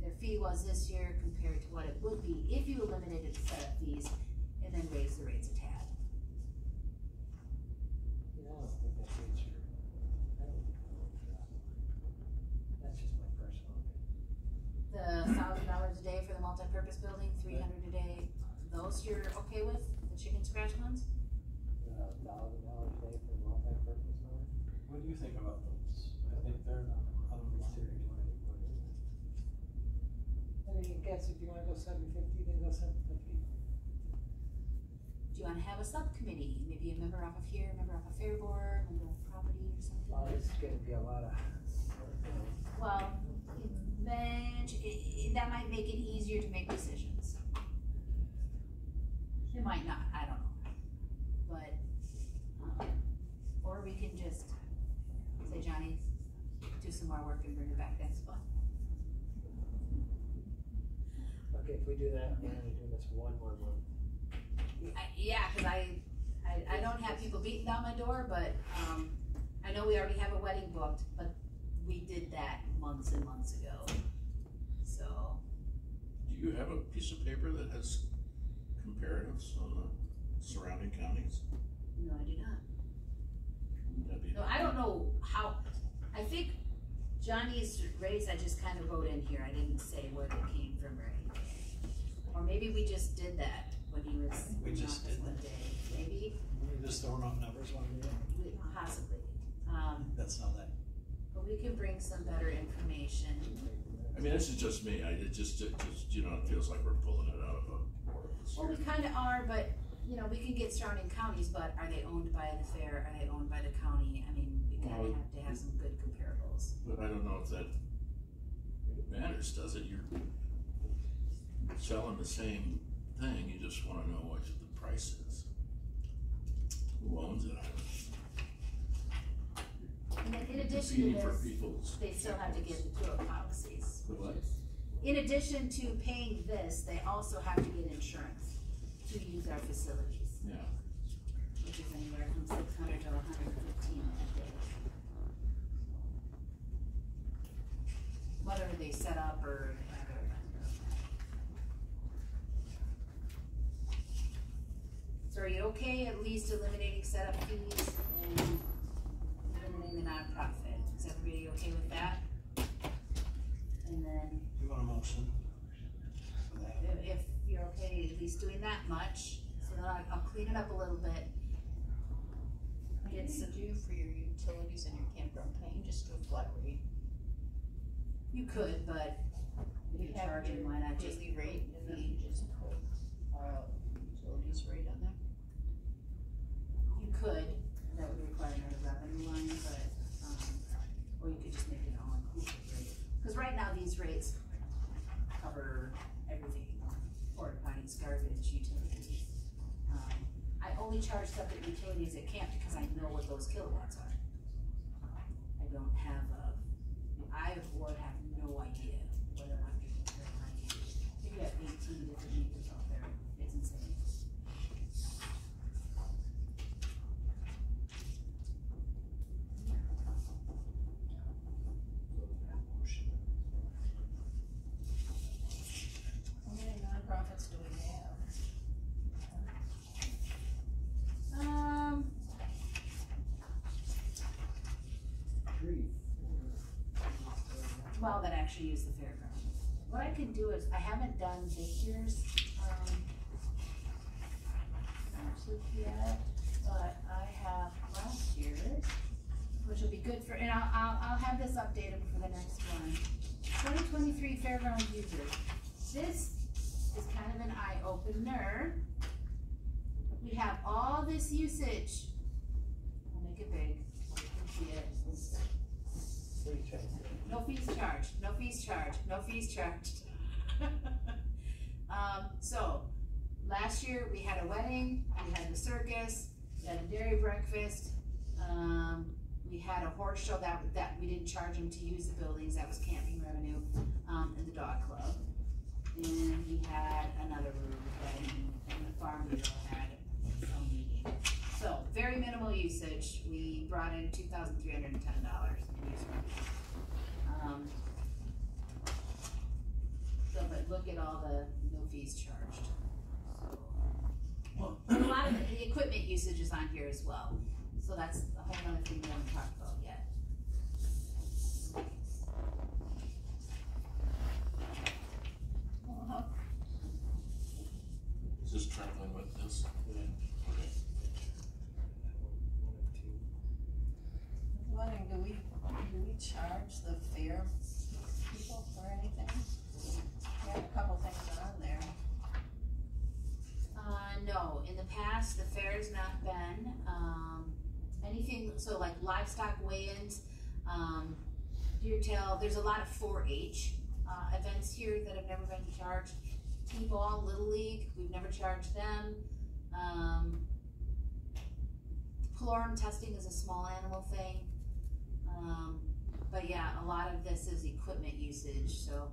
their fee was this year compared to what it would be if you eliminated the setup fees and then raised the rates a tad. I don't think that fits your, that's just my personal opinion. The $1,000 a day for the multi-purpose building, 300 a day, those you're okay with, the chicken scratch ones? $1,000 a day for multi-purpose one? What do you think about those? I think they're It's $220 per day. I mean, I guess if you wanna go $750, then go $750. Do you wanna have a subcommittee, maybe a member off of here, a member off of Fair Board, a member of property or something? Well, it's gonna be a lot of, Well, that might make it easier to make decisions. It might not, I don't know. But, or we can just say, Johnny, do some more work and bring it back, that's fun. okay, if we do that, we're only doing this one more month. Yeah, cause I don't have people beating down my door, but, I know we already have a wedding booked, but we did that months and months ago, so. Do you have a piece of paper that has comparatives on the surrounding counties? No, I do not. That'd be- No, I don't know how, I think Johnny's rates I just kind of wrote in here, I didn't say where they came from or anything. Or maybe we just did that when he was We in just office did one that. day, maybe, You're just throwing out numbers one day. possibly. That's not that. But we can bring some better information. I mean, this is just me, it just, it feels like we're pulling it out of a orifice Well, we here. kinda are, but, we can get surrounding counties, but are they owned by the fair, are they owned by the county? I mean, we kinda Well, have to have some good comparables. But I don't know if that matters, does it? You're selling the same thing, you just wanna know what the price is. Who owns it? I don't know. And then in addition Competing to for this, people's they still have to get the tour policies. The what? In addition to paying this, they also have to get insurance to use our facilities, Yeah. which is anywhere from 600 to 115 a day. Whether they set up or whatever. So are you okay at least eliminating setup fees and eliminating the nonprofit? Is everybody okay with that? And then You want a motion for that? if you're okay at least doing that much, so then I'll clean it up a little bit. What Get do you some, do for your utilities and your campground? Can't you just do a flat rate? you could, but if you're charging, why not just? Daily rate and then you just put, utilities rate on there? You could, that would require another revenue line, but, or you could just make it all inclusive rate. Cause right now, these rates cover everything, porta potties, garbage, utilities. I only charge separate utilities at camp because I know what those kilowatts are. I don't have I would have no idea whether or not people care about it. You have 18 different meters out there, it's insane. How many nonprofits do we have? well, that actually use the fairground. What I can do is, I haven't done this year's, township yet, but I have last year's, which will be good for, and I'll have this updated for the next one. 2023 fairground users. This is kind of an eye opener. We have all this usage. I'll make it big, so you can see it. No fees charged, no fees charged, no fees charged. So, last year we had a wedding, we had the circus, we had a dairy breakfast, we had a horse show that we didn't charge them to use the buildings, that was camping revenue, and the dog club. And we had another wedding, and the farm bureau had some meeting. So, very minimal usage. We brought in $2,310 in use revenue. So, but look at all the no fees charged. So, a lot of the equipment usage is on here as well. So that's a whole other thing we haven't talked about yet. Is this traveling with this? Okay. Wondering, do we charge the fair people for anything? We have a couple things on there. No, in the past, the fair has not been, anything, so like livestock weigh-ins, deer tail, there's a lot of 4-H, events here that have never been charged. T-ball, Little League, we've never charged them. Palorum testing is a small animal thing. But yeah, a lot of this is equipment usage, so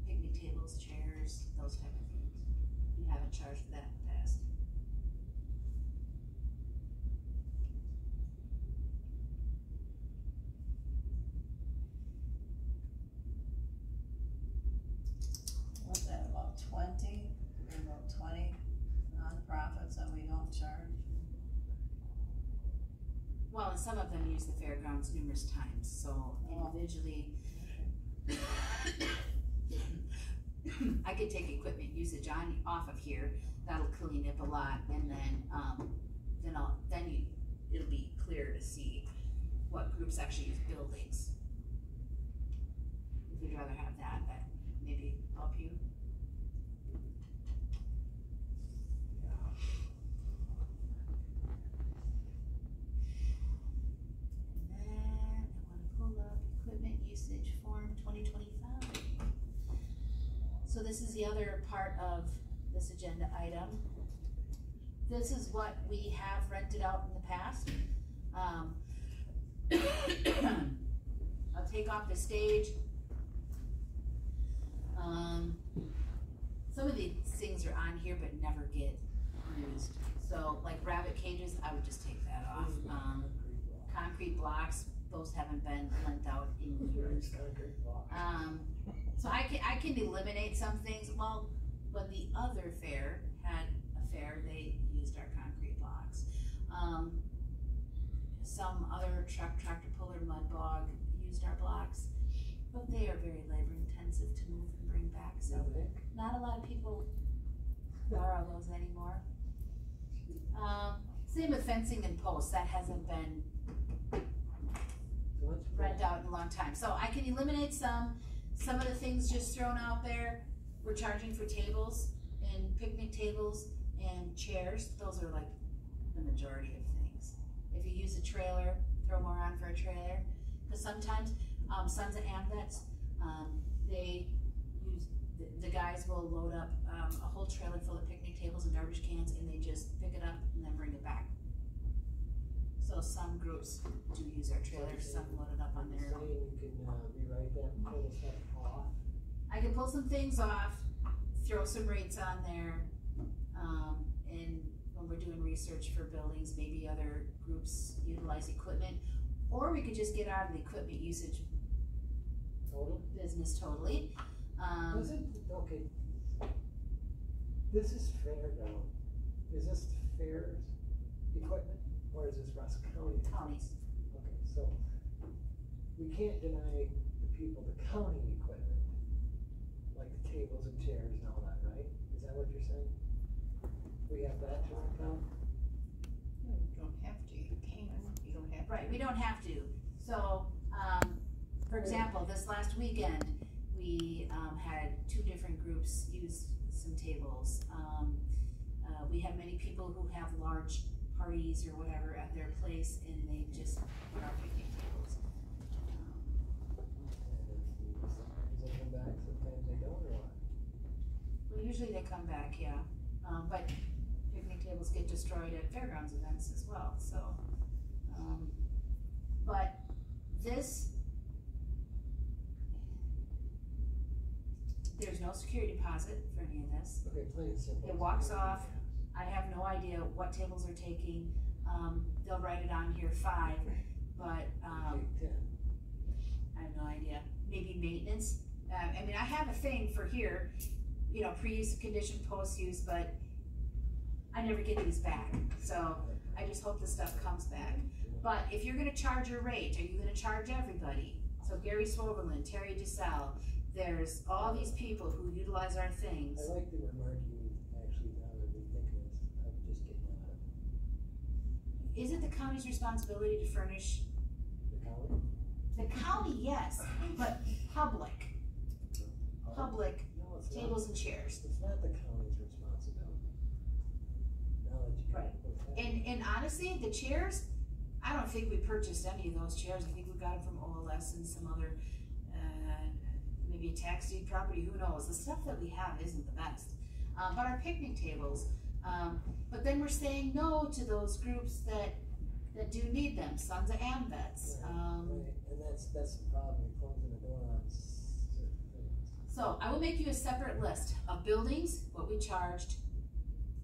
picnic tables, chairs, those type of things. We haven't charged for that in the past. What's that, about 20 or about 20 nonprofits that we don't charge? Well, and some of them use the fairgrounds numerous times, so individually, I could take equipment usage off of here. That'll clean up a lot, and then it'll be clear to see what groups actually use buildings. If you'd rather have that maybe help you. Equipment usage form 2025. So this is the other part of this agenda item. This is what we have rented out in the past. I'll take off the stage. Some of these things are on here but never get used. So like rabbit cages, I would just take that off. Concrete blocks, those haven't been lent out in years. So I can eliminate some things. Well, when the other fair had a fair, they used our concrete blocks. Some other tractor puller, mud bog used our blocks, but they are very labor intensive to move and bring back. So not a lot of people borrow those anymore. Same with fencing and posts. That hasn't been rent out in a long time. So I can eliminate some of the things just thrown out there. We're charging for tables and picnic tables and chairs. Those are like the majority of things. If you use a trailer, throw more on for a trailer. Because sometimes Sons of Amvets, they use, the guys will load up a whole trailer full of picnic tables and garbage cans, and they just pick it up and then bring it back. So some groups do use our trailers, some load it up on their own. You can rewrite that and pull stuff off. I can pull some things off, throw some rates on there, and when we're doing research for buildings, maybe other groups utilize equipment, or we could just get out of the equipment usage business totally. Okay, this is fairground. Is this fair equipment, or is this Rusk County? Counties. Okay, so we can't deny the people the county equipment, like the tables and chairs and all that, right? Is that what you're saying? We have that to account? You don't have to, you can, you don't have to. Right, we don't have to. So, for example, this last weekend, we had 2 different groups use some tables. We have many people who have large parties or whatever at their place, and they just put our picnic tables. Does they come back? Sometimes they don't, or what? Well, usually they come back, yeah. But picnic tables get destroyed at fairgrounds events as well, so. But this, there's no security deposit for any of this. Okay, plain and simple. It walks off. I have no idea what tables are taking. They'll write it on here 5, but Take 10. I have no idea. Maybe maintenance. I mean, I have a thing for here, you know, pre-use condition, post-use, but I never get these back. So I just hope the stuff comes back. But if you're gonna charge a rate, are you gonna charge everybody? So Gary Swoverlin, Terry DeSalle, there's all these people who utilize our things. I like the remark you actually now that we think of just getting out of Is it the county's responsibility to furnish? the county. The county, yes, but public No, it's not. tables and chairs. It's not the county's responsibility. Now that you Right. put that. And honestly, the chairs, I don't think we purchased any of those chairs. I think we got them from OLS and some other, maybe a tax deed property, who knows? The stuff that we have isn't the best. But our picnic tables, but then we're saying no to those groups that do need them, Sons of AMVETS. Right, and that's the problem, you're closing the door on certain things. So I will make you a separate list of buildings, what we charged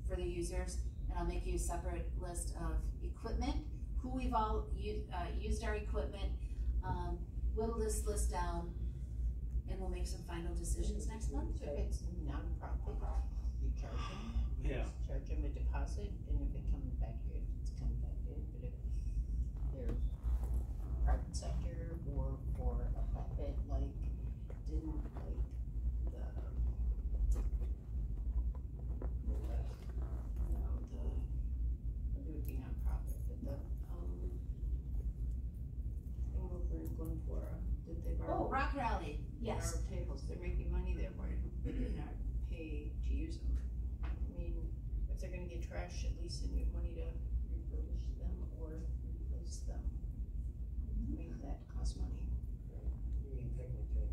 for the users, and I'll make you a separate list of equipment, who we've all used our equipment. Whittle this list down, and we'll make some final decisions next month. So if it's non-profit, you charge them. Yeah. Charge them a deposit, and if it comes back in, it's coming back in, but if there's private sector or for a profit, like, didn't, like, it would be non-profit, but the, thing over in Glenfora, did they borrow? Oh, Rock Rally, yes. Borrow tables, they're making money there, why did they not pay to use them? I mean, if they're gonna get trashed, at least they need money to refurbish them or replace them. I mean, that costs money. You mean picnic table.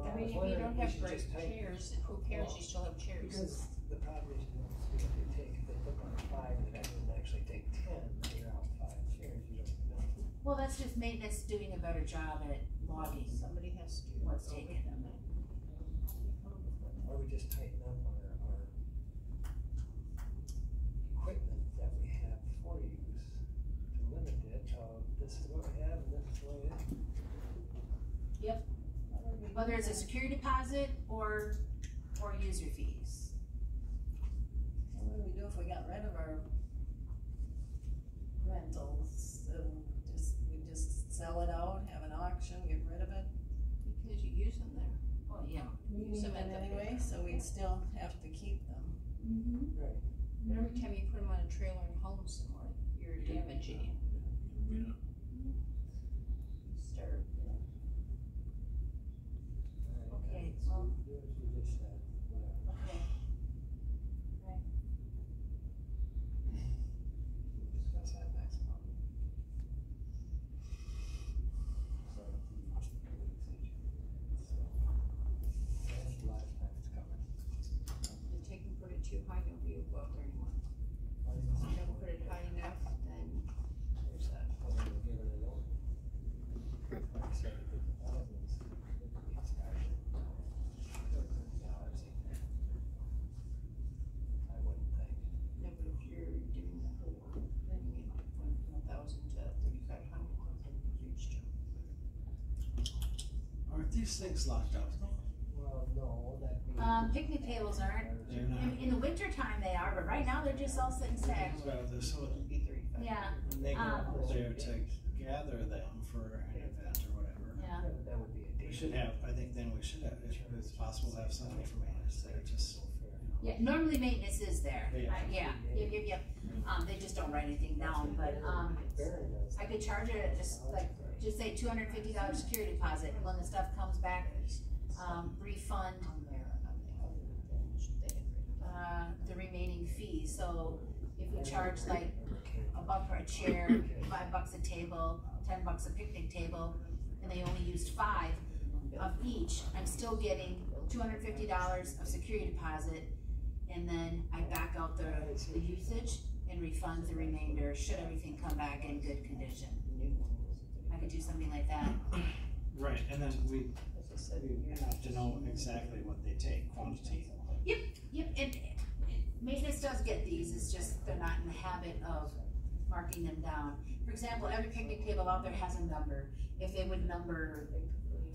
I mean, if you don't have great chairs, who cares, you still have chairs. Because the problem is, if they put on 5, and that doesn't actually take 10, you're out 5 chairs, you don't know. Well, that's just maintenance doing a better job at logging Somebody has to. what's taken. Or we just tighten up our equipment that we have for use to limit it, this is what we have and this is the way it is. Yep. Whether it's a security deposit or user fees. What do we do if we got rid of our rentals? We just sell it out, have an auction, get rid of it? Because you use them there. Well, yeah. We use them anyway, so we'd still have to keep them. Right. But every time you put them on a trailer and haul them somewhere, you're damaging it. Start. Okay, well. Do as you just said, whatever. Okay. Right. We'll discuss that next month. So, that's the last time it's coming. You take and put it too high, nobody will go out there anymore. If you don't put it high enough, then there's that. Well, then we'll give it a look. Like I said, if it's thousands, it could be expired. I wouldn't think. No, but if you're doing the whole thing, it went from 1,000 to 3,500, that's a huge jump. Aren't these things locked up though? Well, no, that'd be. Picnic tables aren't. They're not. In the winter time they are, but right now they're just all sitting stacked. Well, So it would be 3,500. Yeah. when they go over there to gather them for an event or whatever, That would be a We should have, I think then we should have, if it's possible, have somebody from maintenance there, just. Yeah, normally maintenance is there. Yeah. Yep. They just don't write anything down, but, I could charge it just say $250 security deposit, and when the stuff comes back, refund, the remaining fee. So if we charge like $1 for a chair, $5 a table, $10 a picnic table, and they only used 5 of each, I'm still getting $250 of security deposit, and then I back out the usage and refund the remainder should everything come back in good condition. I could do something like that. Right, and then we have to know exactly what they take, quantity. Yep, and maintenance does get these, it's just they're not in the habit of marking them down. For example, every picnic table out there has a number. If they would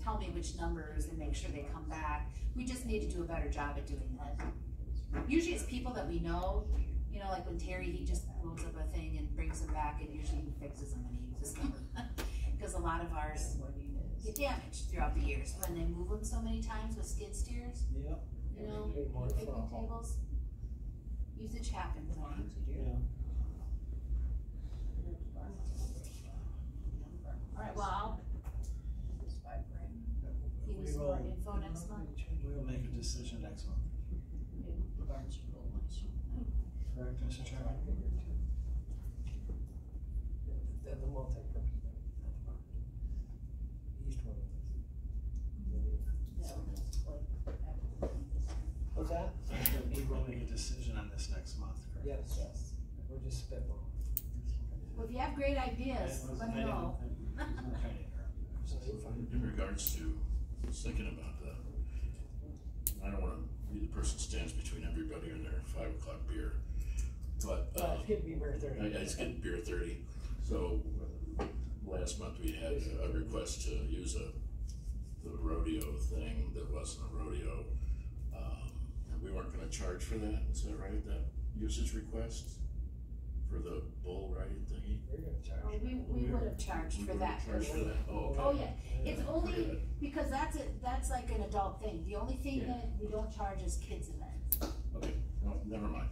tell me which numbers and make sure they come back. We just need to do a better job at doing that. Usually it's people that we know, like when Terry, he just loads up a thing and brings them back, and usually he fixes them and he uses them. Because a lot of ours get damaged throughout the years when they move them so many times with skid steers. Yep. Picnic tables. Usage happens. Alright, well, give you some more info next month. We'll make a decision next month. Correct, Mr. Chairman? The multi-purpose. East one. What's that? We will make a decision on this next month, correct? Yes. We're just spitballing. Well, if you have great ideas, let me know. In regards to, I was thinking about that. I don't wanna be the person who stands between everybody and their 5 o'clock beer, but, It's getting to be beer 30. it's getting beer 30. So, last month we had a request to use the rodeo thing that wasn't a rodeo. And we weren't gonna charge for that, is that right, that usage request? For the bull riding thingy? We're gonna charge. We would have charged for that. Charge for that, oh, okay. Oh, yeah, it's only, because that's like an adult thing. The only thing that we don't charge is kids events. Okay, no, never mind.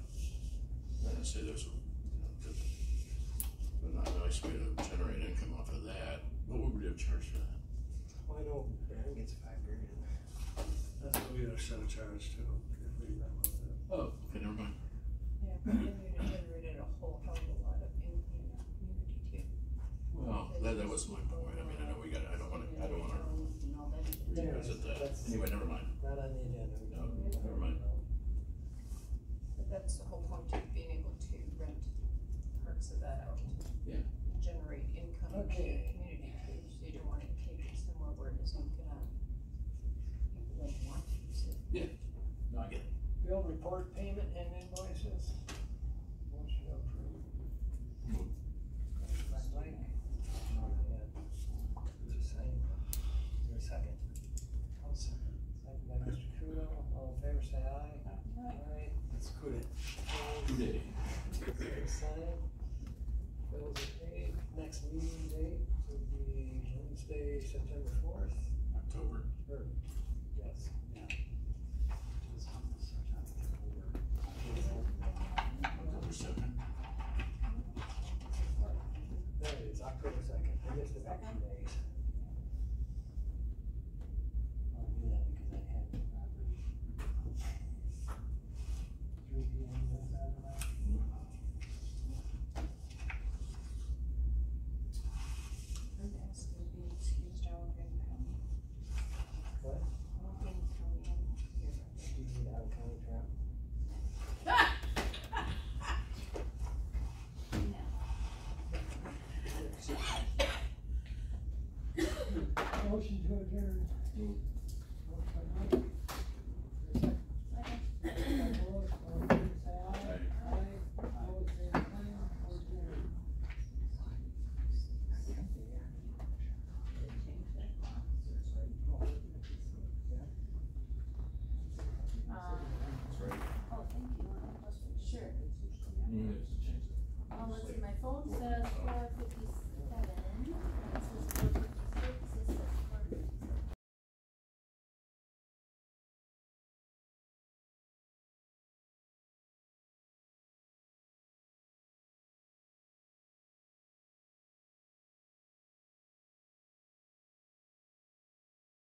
I didn't say there's but not a nice way to generate income off of that. What would we have charged for that? Well, I know Baron gets $5 grand. That's what we should have charged too, if we remember that. Oh, okay, never mind. Yeah, but then you'd have generated a whole hell of a lot of income in our community too. Well, that was my point. I mean, I know I don't wanna revisit that. Anyway, never mind. Not on the agenda. No, never mind. But that's the whole point of being able to rent parts of that out. Yeah. Generate income in the Okay. community too, so you don't want to take it somewhere where it isn't gonna, people won't want to use it. Yeah, no, I get it. Bill report payment and invoices. Motion approved. By Mike. It's the same. Your second. I'll second. Second by Mr. Crudo. All in favor, say aye. Aye. Let's quit it. Today. Sign. Bills are paid. Next meeting date would be Wednesday, September 4th. October. Yes. October 2nd. There it is, October 2nd. I missed it by 2 days. I knew that because I had the property. 3 p.m. this Saturday. I'm asking to be excused, I won't be in town. What? I won't be in town here. Do you need out of county trap? Motion to adjourn. Motion by Mike. Second. Second by Lois. All in favor, say aye. Aye. Opposed, same sign. Adjourned. That's right. Oh, thank you. Sure. Let's change it. Let's see, my phone says 4